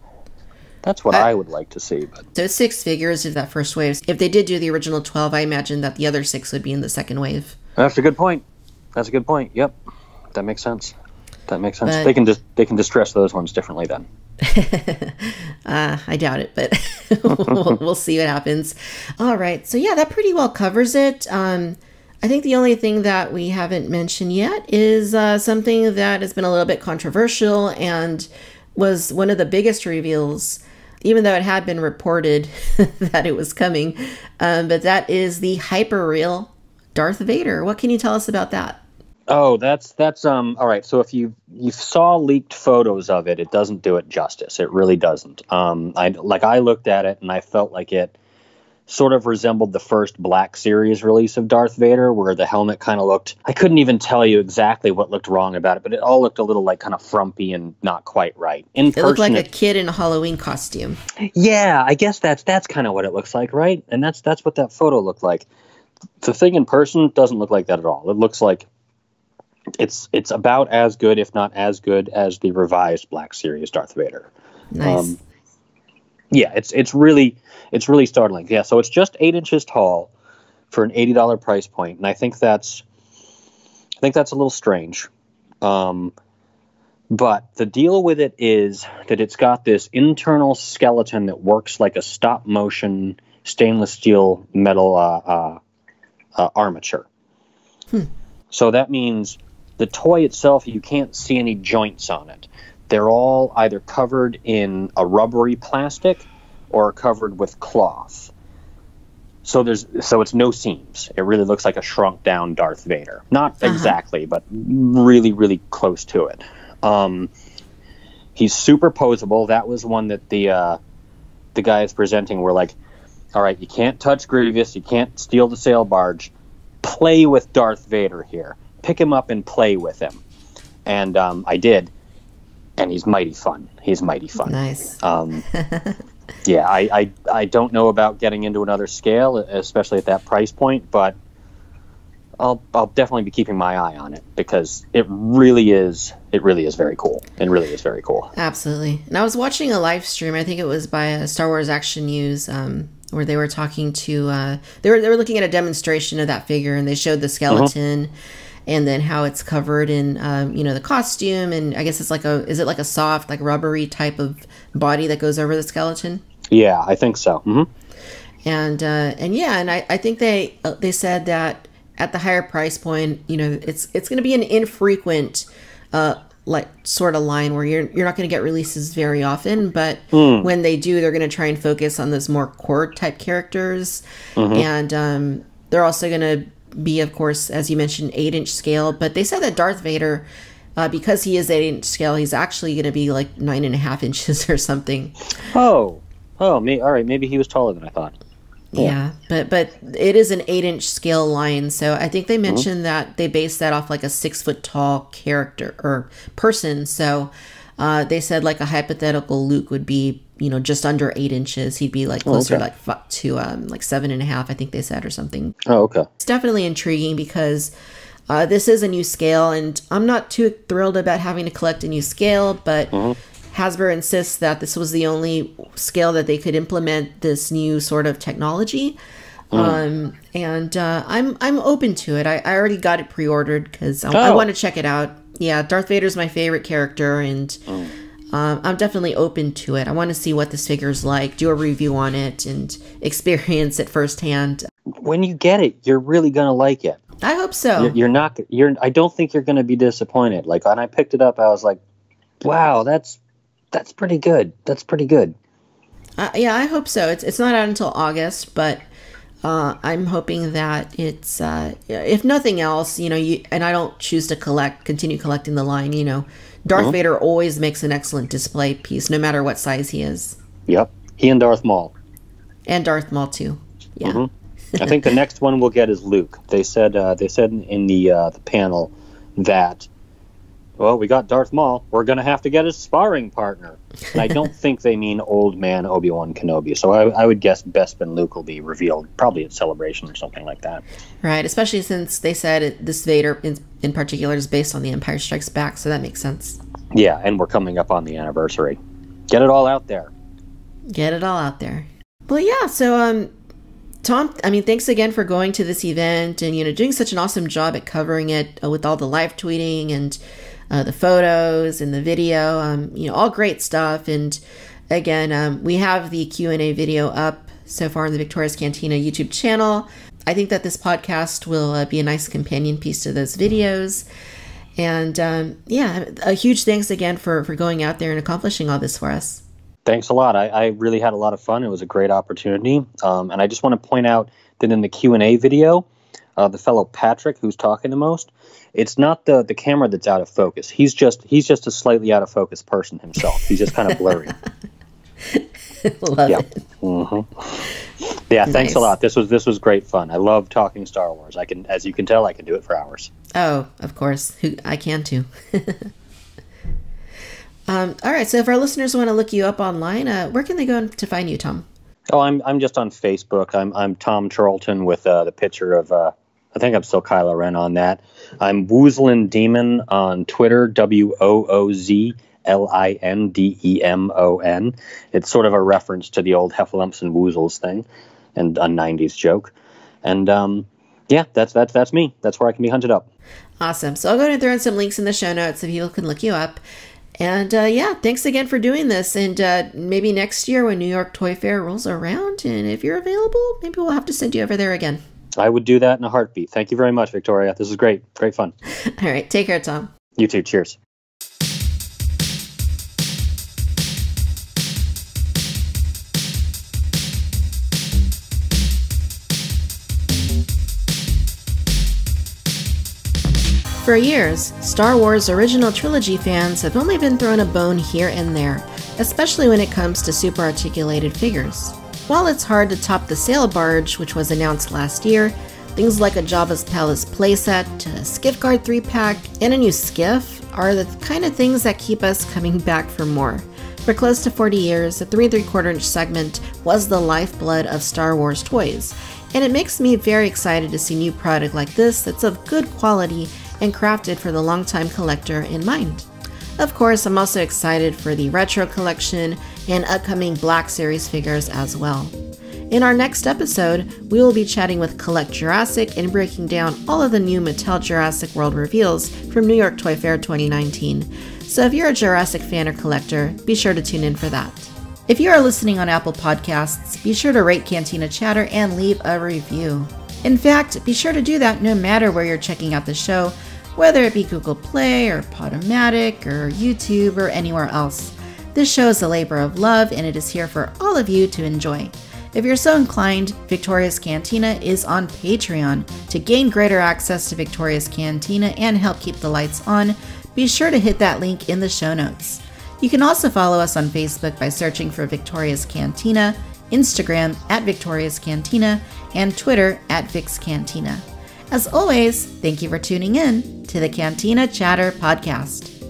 that's what I would like to see. But so 6 figures of that first wave. If they did do the original 12, I imagine that the other 6 would be in the second wave. That's a good point. Yep, that makes sense. But they can distress those ones differently then. I doubt it, but we'll see what happens. All right, so yeah, that pretty well covers it. I think the only thing that we haven't mentioned yet is something that has been a little bit controversial and was one of the biggest reveals, even though it had been reported that it was coming. But that is the hyperreal Darth Vader. What can you tell us about that? Oh, that's all right. So if you saw leaked photos of it, it doesn't do it justice. It really doesn't. I looked at it and I felt like it sort of resembled the first Black Series release of Darth Vader, where the helmet kind of looked, I couldn't even tell you exactly what looked wrong about it, but it all looked a little like kind of frumpy and not quite right. It looked like a kid in a Halloween costume. Yeah, I guess that's kind of what it looks like, right? And that's what that photo looked like. The thing in person doesn't look like that at all. It looks like it's about as good, if not as good, as the revised Black Series Darth Vader. Nice. Yeah, it's really startling. Yeah, so it's just 8 inches tall for an $80 price point, and I think that's a little strange. But the deal with it is that it's got this internal skeleton that works like a stop motion stainless steel metal armature. So that means the toy itself, you can't see any joints on it. They're all either covered in a rubbery plastic or covered with cloth. So it's no seams. It really looks like a shrunk down Darth Vader. Not exactly, but really, really close to it. He's super posable. That was one that the guys presenting were like, all right, you can't touch Grievous, you can't steal the sail barge. Play with Darth Vader here. Pick him up and play with him. And I did. And he's mighty fun. Nice. Yeah, I don't know about getting into another scale, especially at that price point, but I'll definitely be keeping my eye on it because it really is very cool. It really is very cool. Absolutely. And I was watching a live stream, I think it was by Star Wars Action News, where they were talking to they were looking at a demonstration of that figure, and they showed the skeleton and then how it's covered in the costume, and I guess it's like is it like a soft, like rubbery type of body that goes over the skeleton? Yeah, I think so. And I think they said that at the higher price point, it's going to be an infrequent like sort of line where you're not going to get releases very often, but when they do, they're going to try and focus on those more core type characters, and they're also going to be, of course, as you mentioned, 8-inch scale. But they said that Darth Vader, because he is 8-inch scale, he's actually going to be like 9.5 inches or something. All right, maybe he was taller than I thought. Yeah, but it is an 8-inch scale line, so I think they mentioned that they based that off like a 6-foot tall character or person. So they said like a hypothetical Luke would be, just under 8 inches. He'd be like closer to 7.5, I think they said, or something. Oh, okay. It's definitely intriguing because this is a new scale, and I'm not too thrilled about having to collect a new scale, but Hasbro insists that this was the only scale that they could implement this new sort of technology. I'm open to it. I already got it pre-ordered because I want to check it out. Yeah, Darth Vader's my favorite character, and I'm definitely open to it. I want to see what this figure's like, do a review on it, and experience it firsthand. When you get it, you're really gonna like it. I hope so. I don't think you're gonna be disappointed. Like when I picked it up, I was like, wow, that's pretty good. That's pretty good. Yeah, I hope so. It's not out until August, but I'm hoping that it's, if nothing else, and I don't choose to continue collecting the line, Darth Vader always makes an excellent display piece, no matter what size he is. Yep. He and Darth Maul. And Darth Maul, too. Yeah. I think the next one we'll get is Luke. They said in the panel that, well, we got Darth Maul. We're going to have to get a sparring partner. And I don't think they mean old man Obi-Wan Kenobi. So I would guess Bespin Luke will be revealed probably at Celebration or something like that. Right, especially since they said this Vader in particular is based on The Empire Strikes Back, so that makes sense. Yeah, and we're coming up on the anniversary. Get it all out there. Get it all out there. Well, yeah, so Tom, thanks again for going to this event and, doing such an awesome job at covering it with all the live tweeting and the photos and the video, all great stuff. And again, we have the Q&A video up so far on the Victoria's Cantina YouTube channel. I think that this podcast will be a nice companion piece to those videos. And a huge thanks again for going out there and accomplishing all this for us. Thanks a lot. I really had a lot of fun. It was a great opportunity. And I just want to point out that in the Q&A video, the fellow Patrick, who's talking the most, it's not the camera that's out of focus. He's just a slightly out of focus person himself. He's just kind of blurry. Love it. Yeah, Nice. Thanks a lot. This was great fun. I love talking Star Wars. As you can tell, I can do it for hours. Oh, of course. I can too. All right. So if our listeners want to look you up online, where can they go to find you, Tom? Oh, I'm just on Facebook. I'm Tom Charlton with the picture of I think I'm still Kylo Ren on that. I'm Woozlin Demon on Twitter, WOOZLINDEMON. It's sort of a reference to the old Heffalumps and Woozles thing, and a 90s joke. And yeah, that's me. That's where I can be hunted up. Awesome. So I'll go ahead and throw in some links in the show notes so people can look you up. And yeah, thanks again for doing this. And maybe next year when New York Toy Fair rolls around, and if you're available, maybe we'll have to send you over there again. I would do that in a heartbeat. Thank you very much, Victoria. This is great. Great fun. All right. Take care, Tom. You too. Cheers. For years, Star Wars original trilogy fans have only been thrown a bone here and there, especially when it comes to super articulated figures. While it's hard to top the sail barge, which was announced last year, things like a Jabba's Palace playset, a Skiff Guard 3-pack, and a new skiff are the kind of things that keep us coming back for more. For close to 40 years, the 3 3/4 inch segment was the lifeblood of Star Wars toys, and it makes me very excited to see new product like this that's of good quality and crafted for the longtime collector in mind. Of course, I'm also excited for the retro collection and upcoming Black Series figures as well. In our next episode, we will be chatting with Collect Jurassic and breaking down all of the new Mattel Jurassic World reveals from New York Toy Fair 2019. So if you're a Jurassic fan or collector, be sure to tune in for that. If you are listening on Apple Podcasts, be sure to rate Cantina Chatter and leave a review. In fact, be sure to do that no matter where you're checking out the show, whether it be Google Play or Podomatic or YouTube or anywhere else. This show is a labor of love and it is here for all of you to enjoy. If you're so inclined, Victoria's Cantina is on Patreon. To gain greater access to Victoria's Cantina and help keep the lights on, be sure to hit that link in the show notes. You can also follow us on Facebook by searching for Victoria's Cantina, Instagram at Victoria's Cantina, and Twitter at Vic's Cantina. As always, thank you for tuning in to the Cantina Chatter podcast.